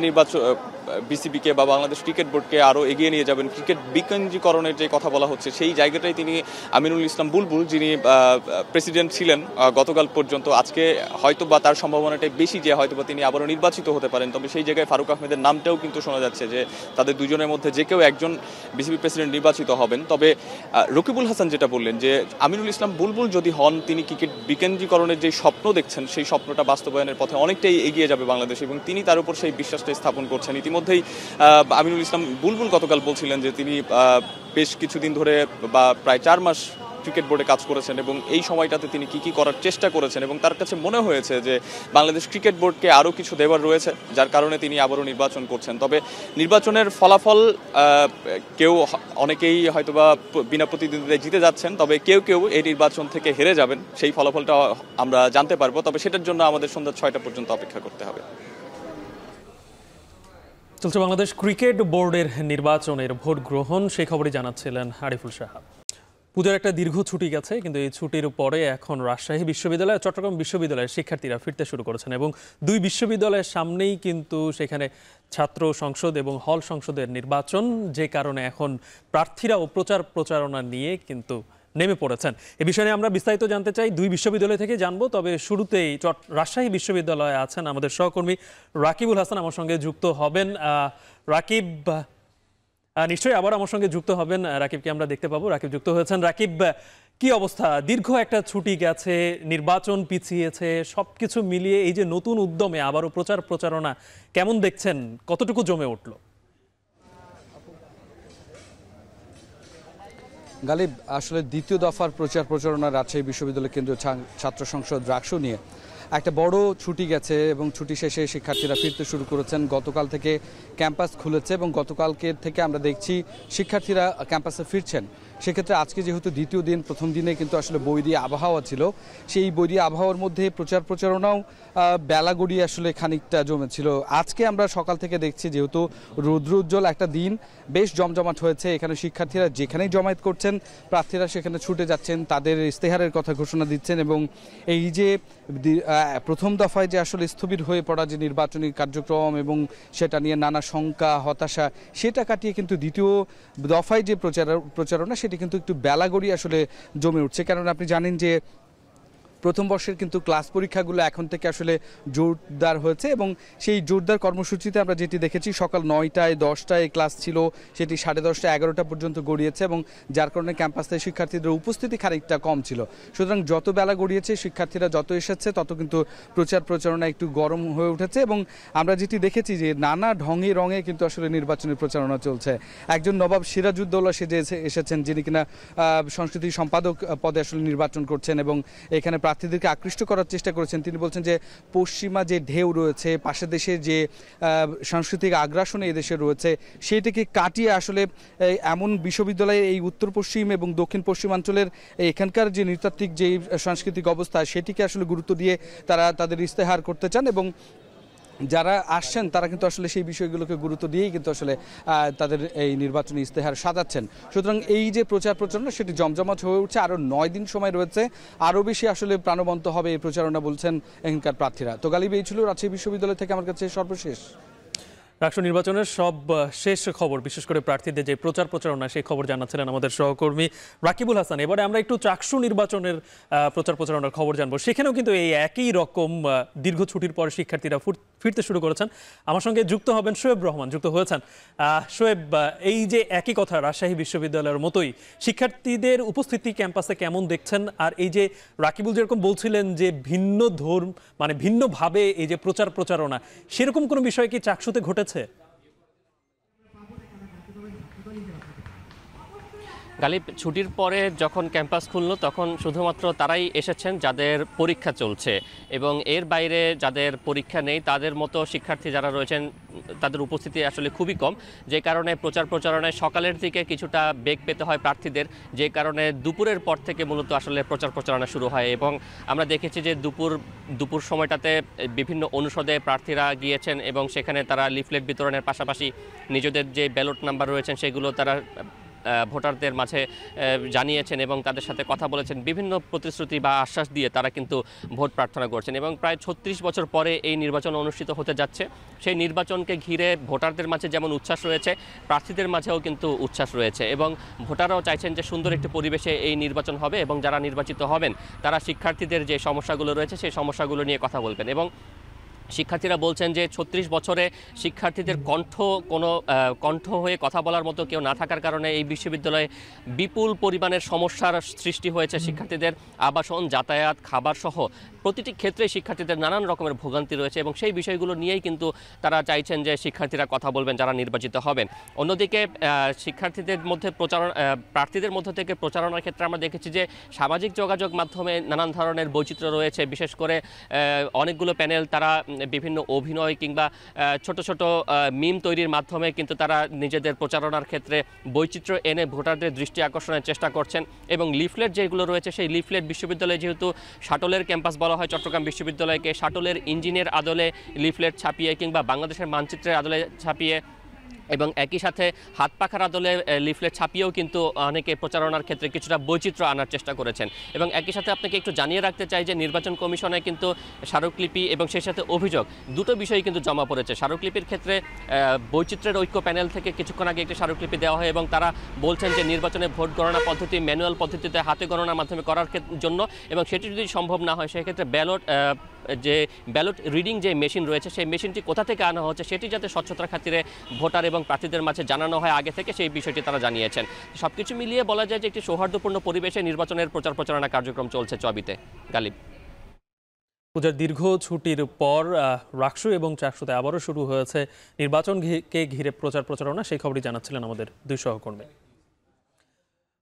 T: বিসিবিকে বা বাংলাদেশ ক্রিকেট বোর্ডকে আরও এগিয়ে নিয়ে যাবেন। ক্রিকেট বিকেন্দ্রীকরণের যে কথা বলা হচ্ছে সেই জায়গাটাই তিনি আমিনুল ইসলাম বুলবুল, যিনি প্রেসিডেন্ট ছিলেন গতকাল পর্যন্ত, আজকে হয়তো বা তার সম্ভাবনাটাই বেশি যে হয়তো বা তিনি আবারও নির্বাচিত হতে পারেন। তবে সেই জায়গায় ফারুক আহমেদের নামটাও কিন্তু শোনা যাচ্ছে যে তাদের দুজনের মধ্যে যে কেউ একজন বিসিবি প্রেসিডেন্ট নির্বাচিত হবেন। তবে রকিবুল হাসান যেটা বললেন যে আমিনুল ইসলাম বুলবুল যদি হন, তিনি ক্রিকেট বিকেন্দ্রীকরণের যে স্বপ্ন দেখছেন সেই স্বপ্নটা বাস্তবায়নের পথে অনেকটাই এগিয়ে যাবে বাংলাদেশ, এবং তিনি তার উপর সেই বিশ্বাসটা স্থাপন করছেন। ইতিমধ্যেই আমিনুল ইসলাম বুলবুল গতকাল বলছিলেন যে তিনি বেশ কিছুদিন ধরে বা প্রায় 4 মাস ক্রিকেট বোর্ডে কাজ করেছেন এবং এই সময়টাতে তিনি কি করার চেষ্টা করেছেন এবং তার কাছে মনে হয়েছে যে বাংলাদেশ ক্রিকেট বোর্ডকে আরও কিছু দেওয়ার রয়েছে, যার কারণে তিনি আবারও নির্বাচন করছেন। তবে নির্বাচনের ফলাফল অনেকেই হয়তোবা বিনা প্রতিদ্বন্দ্বিতায় জিতে যাচ্ছেন, তবে কেউ এই নির্বাচন থেকে হেরে যাবেন, সেই ফলাফলটা আমরা জানতে পারবো। তবে সেটার জন্য আমাদের সন্ধ্যা 6টা পর্যন্ত অপেক্ষা করতে হবে।
B: চলছে বাংলাদেশ ক্রিকেট বোর্ডের নির্বাচনের ভোট গ্রহণ, সেই খবরই জানাচ্ছিলেন আরিফুল সাহাব। পূজার একটা দীর্ঘ ছুটি গেছে, কিন্তু এই ছুটির পরে এখন রাজশাহী বিশ্ববিদ্যালয়, চট্টগ্রাম বিশ্ববিদ্যালয়ের শিক্ষার্থীরা ফিরতে শুরু করেছেন এবং দুই বিশ্ববিদ্যালয়ের সামনেই কিন্তু সেখানে ছাত্র সংসদ এবং হল সংসদের নির্বাচন, যে কারণে এখন প্রার্থীরাও প্রচারণা নিয়ে কিন্তু নেমে পড়েছেন। এ বিষয়ে আমরা বিস্তারিত জানতে চাই, দুই বিশ্ববিদ্যালয় থেকে জানবো। তবে শুরুতেই রাজশাহী বিশ্ববিদ্যালয়ে আছেন আমাদের সহকর্মী রাকিবুল হাসান, আমার সঙ্গে যুক্ত হবেন। রাকিব, নিশ্চয়ই আবার আমার সঙ্গে যুক্ত হবেন। রাকিবকে আমরা দেখতে পাবো, রাকিব যুক্ত হয়েছেন। রাকিব, কি অবস্থা? দীর্ঘ একটা ছুটি গেছে, নির্বাচন পিছিয়েছে, সবকিছু মিলিয়ে এই যে নতুন উদ্যমে আবারও প্রচারণা কেমন দেখছেন, কতটুকু জমে উঠল?
U: গালিব, আসলে দ্বিতীয় দফার প্রচারণা রাজশাহী বিশ্ববিদ্যালয় কেন্দ্রীয় ছাত্র সংসদ রাকসু নিয়ে একটা বড় ছুটি গেছে এবং ছুটি শেষে শিক্ষার্থীরা ফিরতে শুরু করেছেন। গতকাল থেকে ক্যাম্পাস খুলেছে এবং গতকালকে থেকে আমরা দেখছি শিক্ষার্থীরা ক্যাম্পাসে ফিরছেন। সেক্ষেত্রে আজকে যেহেতু দ্বিতীয় দিন, প্রথম দিনে কিন্তু আসলে বৈরী আবহাওয়া ছিল, সেই বৈরী আবহাওয়ার মধ্যে প্রচারণাও বেলা গড়িয়ে আসলে খানিকটা জমেছিল। আজকে আমরা সকাল থেকে দেখছি যেহেতু রৌদ্রোজ্জ্বল একটা দিন, বেশ জমজমাট হয়েছে। এখানে শিক্ষার্থীরা যেখানেই জমায়েত করছেন, প্রার্থীরা সেখানে ছুটে যাচ্ছেন, তাদের ইস্তেহারের কথা ঘোষণা দিচ্ছেন এবং এই যে প্রথম দফায় যে আসলে স্থবির হয়ে পড়া যে নির্বাচনী কার্যক্রম এবং সেটা নিয়ে নানা শঙ্কা, হতাশা, সেটা কাটিয়ে কিন্তু দ্বিতীয় দফায় যে প্রচারণা সেটি কিন্তু একটু বেলা গড়িয়ে আসলে জমে উঠছে। কারণ আপনি জানেন যে প্রথম বর্ষের কিন্তু ক্লাস পরীক্ষাগুলো এখন থেকে আসলে জোরদার হয়েছে এবং সেই জোরদার কর্মসূচিতে আমরা যেটি দেখেছি, সকাল 9টায় 10টায় ক্লাস ছিল, সেটি 10:30টা 11টা পর্যন্ত গড়িয়েছে এবং যার কারণে ক্যাম্পাসে শিক্ষার্থীদের উপস্থিতি খানিকটা কম ছিল। সুতরাং যত বেলা গড়িয়েছে, শিক্ষার্থীরা যত এসেছে, তত কিন্তু প্রচারণা একটু গরম হয়ে উঠেছে এবং আমরা যেটি দেখেছি যে নানা ঢঙে রঙে কিন্তু আসলে নির্বাচনী প্রচারণা চলছে। একজন নবাব সিরাজউদ্দৌলা সেজে এসেছেন, যিনি কিনা সংস্কৃতি সম্পাদক পদে আসলে নির্বাচন করছেন এবং এখানে প্রার্থীদেরকে আকৃষ্ট করার চেষ্টা করেছেন। তিনি বলছেন যে পশ্চিমা যে ঢেউ রয়েছে, পাশের দেশের যে সাংস্কৃতিক আগ্রাসন এই দেশে রয়েছে, সেইটাকে কাটিয়ে আসলে এমন বিশ্ববিদ্যালয়ের এই উত্তর পশ্চিম এবং দক্ষিণ পশ্চিমাঞ্চলের এখানকার যে নৃতাত্ত্বিক যে সাংস্কৃতিক অবস্থা, সেটিকে আসলে গুরুত্ব দিয়ে তারা তাদের ইস্তেহার করতে চান এবং যারা আসছেন তারা কিন্তু আসলে সেই বিষয়গুলোকে গুরুত্ব দিয়েই কিন্তু আসলে তাদের এই নির্বাচনী ইস্তেহার সাজাচ্ছেন। সুতরাং এই যে প্রচারণা সেটি জমজমাট হয়ে উঠছে। আরও 9 দিন সময় রয়েছে, আরও বেশি আসলে প্রাণবন্ত হবে এই প্রচারণা বলছেন এখানকার প্রার্থীরা। তো গালিব, এই ছিল রাজশাহী বিশ্ববিদ্যালয় থেকে আমার কাছে সর্বশেষ।
B: রাষ্ট্র নির্বাচনের সব শেষ খবর, বিশেষ করে প্রার্থীদের যে প্রচারণা, সেই খবর জানাচ্ছিলেন আমাদের সহকর্মী রাকিবুল হাসান। এবারে আমরা একটু চাকসু নির্বাচনের প্রচারণার খবর জানবো। সেখানেও কিন্তু এই একই রকম দীর্ঘ ছুটির পর শিক্ষার্থীরা ফিরতে শুরু করেছেন। আমার সঙ্গে যুক্ত হবেন শোয়েব রহমান, যুক্ত হয়েছেন। শোয়েব, এই যে একই কথা, রাজশাহী বিশ্ববিদ্যালয়ের মতোই শিক্ষার্থীদের উপস্থিতি ক্যাম্পাসে কেমন দেখছেন? আর এই যে রাকিবুল যেরকম বলছিলেন যে ভিন্নভাবে এই যে প্রচারণা, সেরকম কোনো বিষয় কি চাকসুতে ঘটেছে?
V: গালিব, ছুটির পরে যখন ক্যাম্পাস খুললো তখন শুধুমাত্র তারাই এসেছেন যাদের পরীক্ষা চলছে এবং এর বাইরে যাদের পরীক্ষা নেই তাদের মতো শিক্ষার্থী যারা রয়েছেন তাদের উপস্থিতি আসলে খুবই কম, যে কারণে প্রচারণায় সকালের দিকে কিছুটা বেগ পেতে হয় প্রার্থীদের, যে কারণে দুপুরের পর থেকে মূলত আসলে প্রচারণা শুরু হয় এবং আমরা দেখেছি যে দুপুর সময়টাতে বিভিন্ন অনুষদে প্রার্থীরা গিয়েছেন এবং সেখানে তারা লিফলেট বিতরণের পাশাপাশি নিজেদের যে ব্যালট নাম্বার রয়েছেন সেগুলো তারা ভোটারদের মাঝে জানিয়েছেন এবং তাদের সাথে কথা বলেছেন। বিভিন্ন প্রতিশ্রুতি বা আশ্বাস দিয়ে তারা কিন্তু ভোট প্রার্থনা করছেন এবং প্রায় ৩৬ বছর পরে এই নির্বাচন অনুষ্ঠিত হতে যাচ্ছে। সেই নির্বাচনকে ঘিরে ভোটারদের মাঝে যেমন উচ্ছ্বাস রয়েছে, প্রার্থীদের মাঝেও কিন্তু উচ্ছ্বাস রয়েছে এবং ভোটাররাও চাইছেন যে সুন্দর একটি পরিবেশে এই নির্বাচন হবে এবং যারা নির্বাচিত হবেন তারা শিক্ষার্থীদের যে সমস্যাগুলো রয়েছে সেই সমস্যাগুলো নিয়ে কথা বলবেন। এবং শিক্ষার্থীরা বলছেন যে ৩৬ বছরে শিক্ষার্থীদের কণ্ঠ হয়ে কথা বলার মতো কেউ না থাকার কারণে এই বিশ্ববিদ্যালয়ে বিপুল পরিমাণের সমস্যার সৃষ্টি হয়েছে। শিক্ষার্থীদের আবাসন, যাতায়াত, খাবার সহ প্রতিটি ক্ষেত্রে শিক্ষার্থীদের নানান রকমের ভোগান্তি রয়েছে এবং সেই বিষয়গুলো নিয়েই কিন্তু তারা চাইছেন যে শিক্ষার্থীরা কথা বলবেন যারা নির্বাচিত হবেন। অন্যদিকে শিক্ষার্থীদের মধ্যে প্রার্থীদের মধ্য থেকে প্রচারণার ক্ষেত্রে আমরা দেখেছি যে সামাজিক যোগাযোগ মাধ্যমে নানান ধরনের বৈচিত্র্য রয়েছে। বিশেষ করে অনেকগুলো প্যানেল তারা বিভিন্ন অভিনয় কিংবা ছোট ছোট মিম তৈরির মাধ্যমে কিন্তু তারা নিজেদের প্রচারণার ক্ষেত্রে বৈচিত্র্য এনে ভোটারদের দৃষ্টি আকর্ষণের চেষ্টা করছেন। এবং লিফলেট যেগুলো রয়েছে সেই লিফলেট বিশ্ববিদ্যালয়ে যেহেতু শাটলের ক্যাম্পাস বলা হয় চট্টগ্রাম বিশ্ববিদ্যালয়কে, শাটলের ইঞ্জিনের আদলে লিফলেট ছাপিয়ে কিংবা বাংলাদেশের মানচিত্রের আদলে ছাপিয়ে এবং একই সাথে হাত পাখার আদলে লিফলেট ছাপিয়েও কিন্তু অনেকে প্রচারণার ক্ষেত্রে কিছুটা বৈচিত্র্য আনার চেষ্টা করেছেন। এবং একই সাথে আপনাকে একটু জানিয়ে রাখতে চাই যে নির্বাচন কমিশনে কিন্তু স্মারকলিপি এবং সেই সাথে অভিযোগ দুটো বিষয় কিন্তু জমা পড়েছে। স্মারকলিপির ক্ষেত্রে বৈচিত্র্যের ঐক্য প্যানেল থেকে কিছুক্ষণ আগে একটি স্মারকলিপি দেওয়া হয় এবং তারা বলছেন যে নির্বাচনে ভোট গণনা পদ্ধতি ম্যানুয়াল পদ্ধতিতে হাতে গণনার মাধ্যমে করার জন্য এবং সেটি যদি সম্ভব না হয় সেক্ষেত্রে ব্যালট রিডিং যে মেশিন রয়েছে সেই মেশিনটি কোথা থেকে আনা হচ্ছে সেটি যাতে স্বচ্ছতার খাতিরে ভোটার এবং প্রার্থীদের মাঝে জানানো হয় আগে থেকে, সেই বিষয়টি তারা জানিয়েছেন। সবকিছু মিলিয়ে বলা যায় যে একটি সৌহার্দ্যপূর্ণ পরিবেশে নির্বাচনের প্রচারণা কার্যক্রম চলছে চবিতে। গালিব,
B: পূজার দীর্ঘ ছুটির পর রাকসু এবং চাকসুতে আবারও শুরু হয়েছে নির্বাচনকে ঘিরে প্রচারণা। সেই খবরই জানাচ্ছিলেন আমাদের দুই সহকর্মী।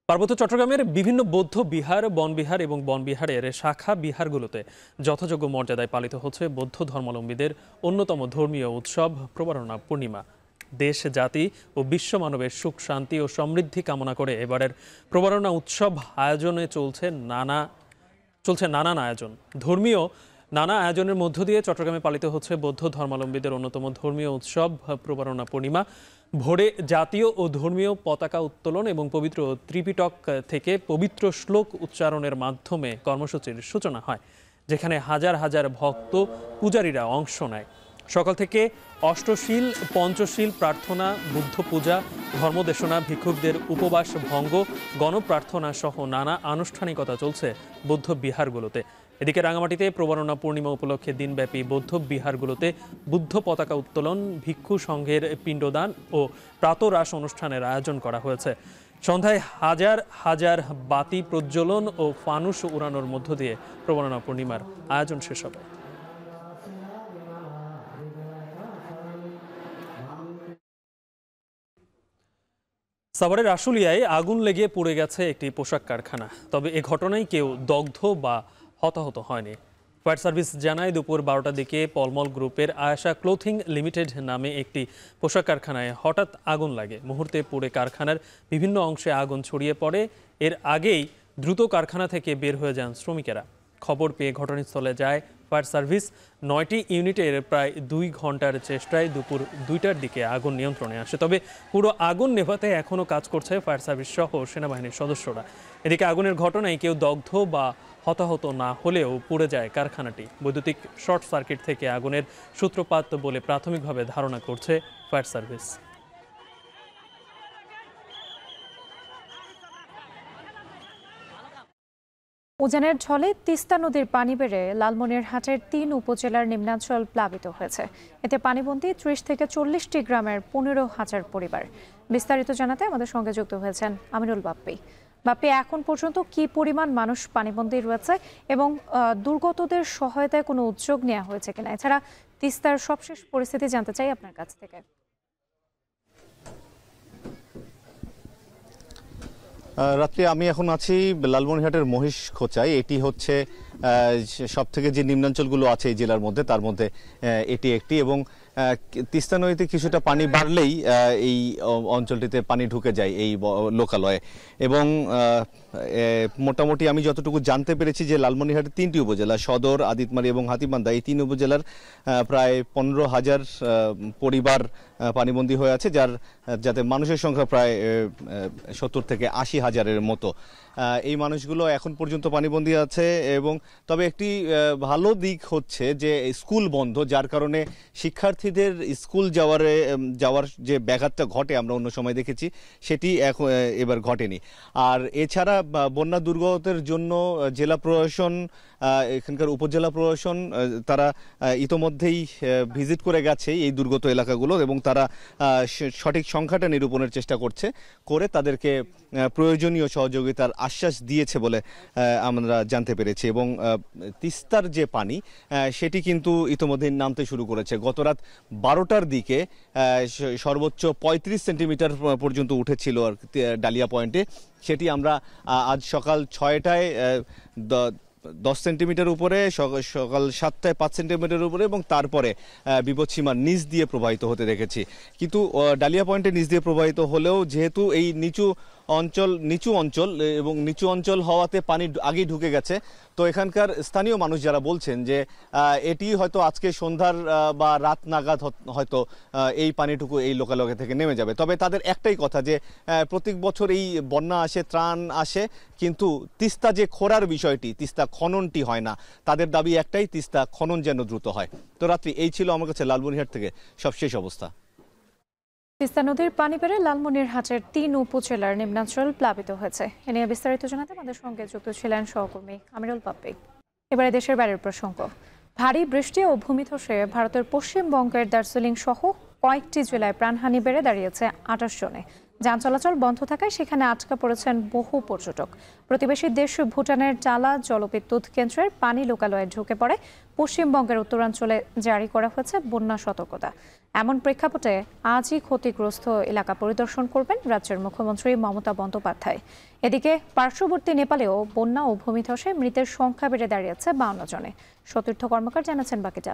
B: পার্বত্য চট্টগ্রামের বিভিন্ন বৌদ্ধ বিহার, বনবিহার এবং বনবিহারের শাখা বিহারগুলোতে যথাযোগ্য মর্যাদায় পালিত হচ্ছে বৌদ্ধ ধর্মাবলম্বীদের অন্যতম ধর্মীয় উৎসব প্রবারণা পূর্ণিমা। দেশ, জাতি ও বিশ্ব মানবের সুখ, শান্তি ও সমৃদ্ধি কামনা করে এবারের প্রবারণা উৎসব আয়োজনে চলছে নানান আয়োজন। ধর্মীয় নানা আয়োজনের মধ্য দিয়ে চট্টগ্রামে পালিত হচ্ছে বৌদ্ধ ধর্মাবলম্বীদের অন্যতম ধর্মীয় উৎসব প্রবারণা পূর্ণিমা। ভোরে জাতীয় ও ধর্মীয় পতাকা উত্তোলন এবং পবিত্র ত্রিপিটক থেকে পবিত্র শ্লোক উচ্চারণের মাধ্যমে কর্মসূচির সূচনা হয়, যেখানে হাজার হাজার ভক্ত পূজারীরা অংশ নেয়। সকাল থেকে অষ্টশীল, পঞ্চশীল প্রার্থনা, বুদ্ধ পূজা, ধর্মদেশনা, ভিক্ষুকদের উপবাস ভঙ্গ, গণপ্রার্থনা সহ নানা আনুষ্ঠানিকতা চলছে বৌদ্ধ বিহারগুলোতে। এদিকে রাঙামাটিতে প্রবারণা পূর্ণিমা উপলক্ষে দিনব্যাপী বৌদ্ধ বিহারগুলোতে বুদ্ধ পতাকা উত্তোলন, ভিক্ষু সংঘের পিণ্ডদান ও প্রাতরাশ অনুষ্ঠানের আয়োজন করা হয়েছে। সন্ধ্যায় হাজার হাজার বাতি প্রজ্বলন ও ফানুস উড়ানোর মধ্য দিয়ে প্রবারণা পূর্ণিমার আয়োজন শেষ হবে। সাভারের আশুলিয়ায় আগুন লেগে পড়ে গেছে একটি পোশাক কারখানা। তবে এ ঘটনায় কেউ দগ্ধ বা হতাহত হয়নি। ফায়ার সার্ভিস জানায় দুপুর 12টার দিকে পলমল গ্রুপের আয়েশা ক্লোথিং লিমিটেড নামে একটি পোশাক কারখানায় হঠাৎ আগুন লাগে। মুহূর্তে পুড়ে কারখানার বিভিন্ন অংশে আগুন ছড়িয়ে পড়ে। এর আগেই দ্রুত কারখানা থেকে বের হয়ে যান শ্রমিকেরা। খবর পেয়ে ঘটনাস্থলে যায় ফায়ার সার্ভিস। 9টি ইউনিটের প্রায় 2 ঘন্টার চেষ্টায় দুপুর 2টার দিকে আগুন নিয়ন্ত্রণে আসে। তবে পুরো আগুন নেভাতে এখনও কাজ করছে ফায়ার সার্ভিস সহ সেনাবাহিনীর সদস্যরা। এদিকে আগুনের ঘটনায় কেউ দগ্ধ বা হতাহত না হলেও পুড়ে যায় কারখানাটি। বৈদ্যুতিক শর্ট সার্কিট থেকে আগুনের সূত্রপাত বলে প্রাথমিকভাবে ধারণা করছে ফায়ার সার্ভিস।
A: উজানের ঝলে তিস্তা নদীর পানি বেড়ে লালমনিরহাটের 3 উপজেলার নিম্নাঞ্চল প্লাবিত হয়েছে। এতে পানিবন্দী 30 থেকে 40টি গ্রামের 15,000 পরিবার। বিস্তারিত জানাতে আমাদের সঙ্গে যুক্ত হয়েছেন আমিনুল বাপ্পি। বাপ্পি, এখন পর্যন্ত কি পরিমাণ মানুষ পানিবন্দী রয়েছে এবং দুর্গতদের সহায়তায় কোনো উদ্যোগ নেওয়া হয়েছে কিনা? এছাড়া তিস্তার সবশেষ পরিস্থিতি জানতে চাই আপনার কাছ থেকে।
E: রাত্রে আমি এখন আছি লালমনিরহাটের মহিষ খোঁচায়। এটি হচ্ছে সব থেকে যে নিম্নাঞ্চলগুলো আছে এই জেলার মধ্যে তার মধ্যে এটি একটি, এবং তিস্তা নদীতে কিছুটা পানি বাড়লেই এই অঞ্চলটিতে পানি ঢুকে যায় এই লোকালয়ে। এবং মোটামুটি আমি যতটুকু জানতে পেরেছি যে লালমনিরহাটের 3টি উপজেলা সদর, আদিতমারি এবং হাতীবান্ধা এই 3 উপজেলার প্রায় 15,000 পরিবার পানিবন্দী হয়ে আছে, যাতে মানুষের সংখ্যা প্রায় 70 থেকে 80,000-এর মতো। এই মানুষগুলো এখন পর্যন্ত পানিবন্দী আছে। এবং তবে একটি ভালো দিক হচ্ছে যে স্কুল বন্ধ, যার কারণে শিক্ষার্থীদের স্কুল যাওয়ার যে ব্যাঘাতটা ঘটে আমরা অন্য সময় দেখেছি সেটি এবার ঘটেনি। আর এছাড়া বন্যা দুর্গতের জন্য জেলা প্রশাসন, এখানকার উপজেলা প্রশাসন তারা ইতোমধ্যেই ভিজিট করে গেছে এই দুর্গত এলাকাগুলো, এবং তারা সঠিক সংখ্যাটা নিরূপণের চেষ্টা করে তাদেরকে প্রয়োজনীয় সহযোগিতার আশ্বাস দিয়েছে বলে আমরা জানতে পেরেছি। এবং তিস্তার যে পানি সেটি কিন্তু ইতোমধ্যেই নামতে শুরু করেছে। গত রাত 12টার দিকে সর্বোচ্চ 35 সেন্টিমিটার পর্যন্ত উঠেছিল ডালিয়া পয়েন্টে, সেটি আমরা আজ সকাল 6টায় 10 সেন্টিমিটার উপরে, সকাল 7টায় 5 সেন্টিমিটার উপরে, এবং তারপরে বিপদসীমার নিচ দিয়ে প্রবাহিত হতে দেখেছি। কিন্তু ডালিয়া পয়েন্টে নিচ দিয়ে প্রবাহিত হলেও যেহেতু এই নিচু অঞ্চল হওয়াতে পানি আগেই ঢুকে গেছে, তো এখানকার স্থানীয় মানুষ যারা বলছেন যে এটি হয়তো আজকে সন্ধ্যার বা রাত নাগাদ হয়তো এই পানিটুকু এই লোকালয় থেকে নেমে যাবে। তবে তাদের একটাই কথা যে প্রত্যেক বছর এই বন্যা আসে, ত্রাণ আসে, কিন্তু তিস্তা যে খোঁড়ার বিষয়টি, তিস্তা খননটি হয় না। তাদের দাবি একটাই, তিস্তা খনন যেন দ্রুত হয়। তো রাত্রি এই ছিল আমার কাছে লালমনিরহাট থেকে সবশেষ অবস্থা।
A: তিস্তা নদীর পানি বেড়ে লালমনিরহাটের 3 উপজেলার নিম্নাঞ্চল প্লাবিত হয়েছে। এ নিয়ে বিস্তারিত জানাতে আমাদের সঙ্গে যুক্ত ছিলেন সহকর্মী আমিরুল পাপ্পি। এবারে দেশের বাইরের প্রসঙ্গ। ভারী বৃষ্টি ও ভূমিধসে ভারতের পশ্চিমবঙ্গের দার্জিলিং সহ কয়েকটি জেলায় প্রাণহানি বেড়ে দাঁড়িয়েছে 28 জনে। যান চলাচল বন্ধ থাকায় সেখানে আটকা পড়েছেন বহু পর্যটক। প্রতিবেশী দেশ ভুটানের টালা জলবিদ্যুৎ কেন্দ্রের পানি লোকালয়ে ঢুকে পড়ে পশ্চিমবঙ্গের উত্তরাঞ্চলে জারি করা হয়েছে বন্যা সতর্কতা। এমন প্রেক্ষাপটে আজই ক্ষতিগ্রস্ত এলাকা পরিদর্শন করবেন রাজ্যের মুখ্যমন্ত্রী মমতা বন্দ্যোপাধ্যায়। এদিকে পার্শ্ববর্তী নেপালেও বন্যা ও ভূমিধসে মৃতের সংখ্যা বেড়ে দাঁড়িয়েছে 52 জনে। সতীর্থ কর্মকার জানাচ্ছেন বাকিটা।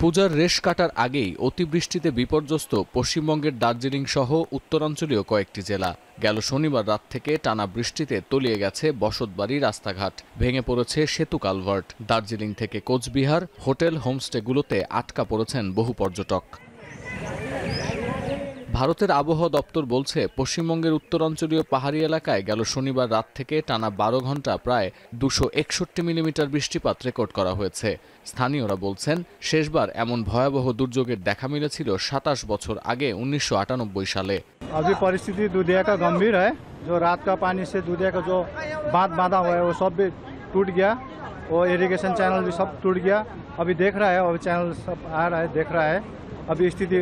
G: পূজার রেশ কাটার আগেই অতিবৃষ্টিতে বিপর্যস্ত পশ্চিমবঙ্গের দার্জিলিং সহ উত্তরাঞ্চলীয় কয়েকটি জেলা। গেল শনিবার রাত থেকে টানা বৃষ্টিতে তলিয়ে গেছে বসতবাড়ি, রাস্তাঘাট, ভেঙে পড়েছে সেতু কালভার্ট। দার্জিলিং থেকে কোচবিহার হোটেল হোমস্টেগুলোতে আটকা পড়েছেন বহু পর্যটক। ভারতের আবহাওয়া দপ্তর বলছে পশ্চিমবঙ্গের উত্তরাঞ্চলীয় পাহাড়ি এলাকায় গেল শনিবার রাত থেকে টানা 12 ঘন্টা প্রায় 261 মিলিমিটার বৃষ্টিপাত রেকর্ড করা হয়েছে। স্থানীয়রা বলছেন শেষবার এমন ভয়াবহ দুর্যোগের দেখা মিলেছিল 27 বছর আগে 1998 সালে।
W: अभी परिस्थिति दुधिया का गंभीर है। जो रात का पानी से दुधिया का जो बांध बांधा हुआ है वो सब भी टूट गया, वो इरिगेशन चैनल भी सब टूट गया। अभी देख रहा है, अभी चैनल सब आ रहा है, देख रहा है। अभी स्थिति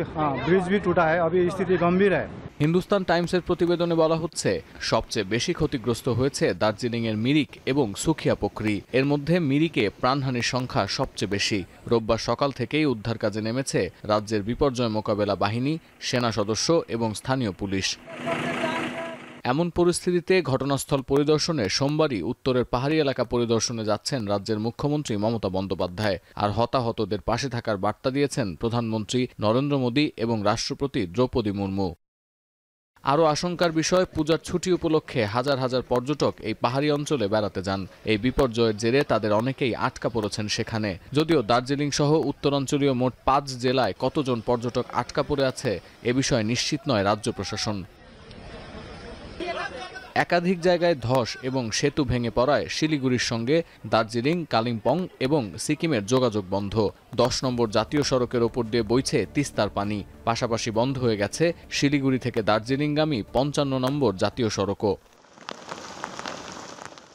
W: ब्रिज भी टूटा है, अभी स्थिति गंभीर है।
G: হিন্দুস্তান টাইমসের প্রতিবেদনে বলা হচ্ছে সবচেয়ে বেশি ক্ষতিগ্রস্ত হয়েছে দার্জিলিংয়ের মিরিক এবং সুখিয়া পোখরি। এর মধ্যে মিরিকে প্রাণহানির সংখ্যা সবচেয়ে বেশি। রোববার সকাল থেকেই উদ্ধার কাজে নেমেছে রাজ্যের বিপর্যয় মোকাবেলা বাহিনী, সেনা সদস্য এবং স্থানীয় পুলিশ। এমন পরিস্থিতিতে ঘটনাস্থল পরিদর্শনে সোমবারই উত্তরের পাহাড়ি এলাকা পরিদর্শনে যাচ্ছেন রাজ্যের মুখ্যমন্ত্রী মমতা বন্দ্যোপাধ্যায়। আর হতাহতদের পাশে থাকার বার্তা দিয়েছেন প্রধানমন্ত্রী নরেন্দ্র মোদী এবং রাষ্ট্রপতি দ্রৌপদী মুর্মু। আরও আশঙ্কার বিষয়, পূজার ছুটি উপলক্ষে হাজার হাজার পর্যটক এই পাহাড়ি অঞ্চলে বেড়াতে যান। এই বিপর্যয়ের জেরে তাদের অনেকেই আটকা পড়েছেন সেখানে। যদিও দার্জিলিং সহ উত্তরাঞ্চলীয় মোট 5 জেলায় কতজন পর্যটক আটকা পড়ে আছে এ বিষয়ে নিশ্চিত নয় রাজ্য প্রশাসন। একাধিক জায়গায় ধস এবং সেতু ভেঙে পড়ায় শিলিগুড়ির সঙ্গে দার্জিলিং, কালিম্পং এবং সিকিমের যোগাযোগ বন্ধ। 10 নম্বর জাতীয় সড়কের ওপর দিয়ে বইছে তিস্তার পানি। পাশাপাশি বন্ধ হয়ে গেছে শিলিগুড়ি থেকে দার্জিলিংগামী 55 নম্বর জাতীয় সড়কও।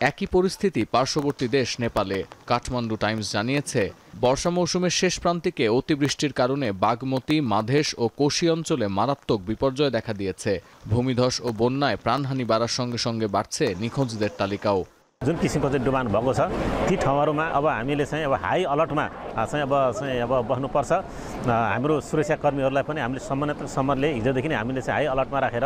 G: একই পরিস্থিতি পার্শ্ববর্তী দেশ নেপালে। কাঠমান্ডু টাইমস জানিয়েছে বর্ষা মৌসুমের শেষ প্রান্তিকে অতিবৃষ্টির কারণে বাগমতি, মাধেশ ও কোশি অঞ্চলে মারাত্মক বিপর্যয় দেখা দিয়েছে। ভূমিধস ও বন্যায় প্রাণহানি বাড়ার সঙ্গে সঙ্গে বাড়ছে নিখোঁজদের তালিকাও।
X: जुन किसिमको चाहिँ डुबान भएको छ ती ठाउँहरूमा अब हामीले चाहिँ अब हाई अलर्टमा चाहिँ अब बस्नुपर्छ। हाम्रो सुरक्षाकर्मीहरूलाई पनि हामीले सम्मानित सम्मानले हिजोदेखि नै हामीले चाहिँ हाई अलर्टमा राखेर।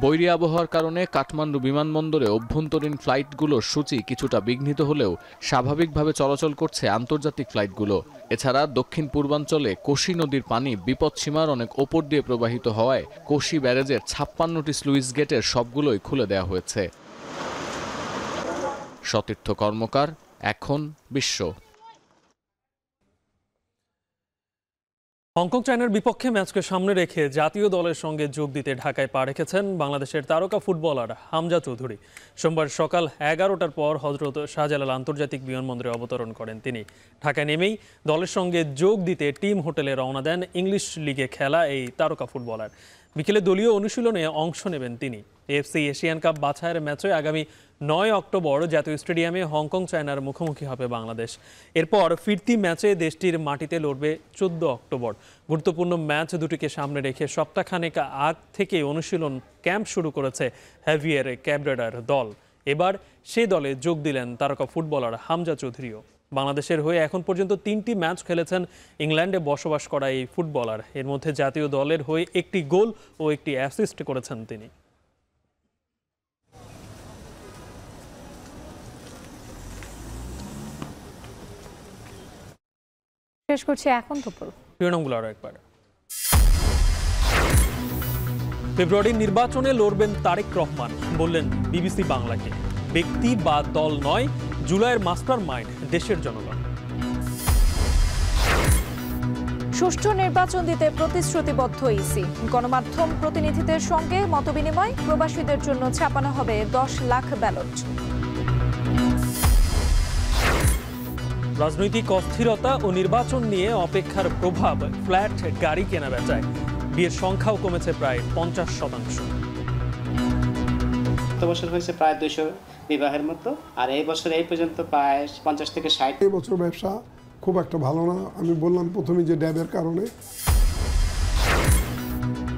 G: বৈরী আবহাওয়ার কারণে কাঠমান্ডু বিমানবন্দরে অভ্যন্তরীণ ফ্লাইটগুলোর সূচি কিছুটা বিঘ্নিত হলেও স্বাভাবিকভাবে চলাচল করছে আন্তর্জাতিক ফ্লাইটগুলো। এছাড়া দক্ষিণ পূর্বাঞ্চলে কোশি নদীর পানি বিপদসীমার অনেক ওপর দিয়ে প্রবাহিত হওয়ায় কোশি ব্যারেজের 56টি স্লুইস গেটের সবগুলোই খুলে দেওয়া হয়েছে। সতীর্থ কর্মকার, এখন বিশ্ব।
B: হংকং চায়নার বিপক্ষে ম্যাচকে সামনে রেখে জাতীয় দলের সঙ্গে যোগ দিতে ঢাকায় পা রেখেছেন বাংলাদেশের তারকা ফুটবলার হামজা চৌধুরী। সোমবার সকাল 11টার পর হযরত শাহজালাল আন্তর্জাতিক বিমানবন্দরে অবতরণ করেন তিনি। ঢাকায় নেমেই দলের সঙ্গে যোগ দিতে টিম হোটেলে রওনা দেন ইংলিশ লিগে খেলা এই তারকা ফুটবলার। বিকেলে দলীয় অনুশীলনে অংশ নেবেন তিনি। এএফসি এশিয়ান কাপ বাছাইয়ের ম্যাচে আগামী 9 অক্টোবর জাতীয় স্টেডিয়ামে হংকং চায়নার মুখোমুখি হবে বাংলাদেশ। এরপর ফিরতি ম্যাচে দেশটির মাটিতে লড়বে 14 অক্টোবর। গুরুত্বপূর্ণ ম্যাচ দুটিকে সামনে রেখে সপ্তাহখানেক আগ থেকে অনুশীলন ক্যাম্প শুরু করেছে হ্যাভিয়ার ক্যাবরেরার দল। এবার সে দলে যোগ দিলেন তারকা ফুটবলার হামজা চৌধুরীও। বাংলাদেশের হয়ে এখন পর্যন্ত 3টি ম্যাচ খেলেছেন ইংল্যান্ডে বসবাস করা এই ফুটবলার। এর মধ্যে জাতীয় দলের হয়ে 1টি গোল ও 1টি অ্যাসিস্ট করেছেন তিনি।
A: শেষ করছি এখন দুপুর
B: শিরোনামগুলো আরো একবার। ফেব্রুয়ারির নির্বাচনে লড়বেন তারেক রহমান, বললেন বিবিসি বাংলাকে। ব্যক্তি বা দল নয়, জুলাইয়ের মাস্টার মাইন্ড দেশের জনগণ।
A: সুষ্ঠু নির্বাচন দিতে প্রতিশ্রুতিবদ্ধ ইসি। গণমাধ্যম প্রতিনিধিদের সঙ্গে মতবিনিময়, প্রবাসীদের জন্য ছাপানো হবে 10 লাখ ব্যালট।
B: রাজনৈতিক অস্থিরতা ও নির্বাচন নিয়ে অপেক্ষার প্রভাব ফ্ল্যাট গাড়ি কেনা বেচায়। বিয়ের সংখ্যাও কমেছে প্রায় 50%।
C: গত বছর হয়েছে প্রায় 200 বিবাহের মতো, আর এই বছর এই পর্যন্ত প্রায় 50 থেকে 60।
D: এই বছর ব্যবসা খুব একটা ভালো না। আমি বললাম প্রথমে যে ড্যাবের কারণে।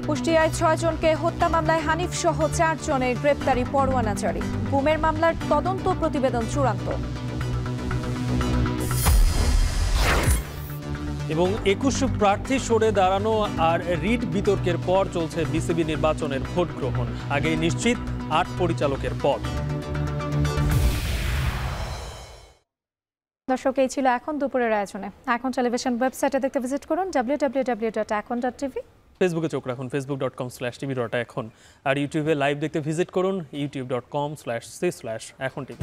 A: কুষ্টিয়ায় 6 জনকে হত্যা মামলায় হানিফ সহ 4 জনের গ্রেপ্তারি পরোয়ানা জারি। গুমের মামলার তদন্ত প্রতিবেদন চূড়ান্ত।
B: এবং 21 প্রার্থী সরে দাঁড়ানো আর রিট বিতর্কের পর চলছে বিসিবি নির্বাচনের ভোট গ্রহণ। আগেই নিশ্চিত 8 পরিচালকের পদ।
A: দর্শক, এই ছিল এখন দুপুরের আয়োজনে। এখন টেলিভিশন ওয়েবসাইটে দেখতে ভিজিট করুন www.ekon.tv।
B: ফেসবুকে চোখ রাখুন facebook.com/tv.ekon। আর ইউটিউবে লাইভ দেখতে ভিজিট করুন youtube.com/c/ekhon tv।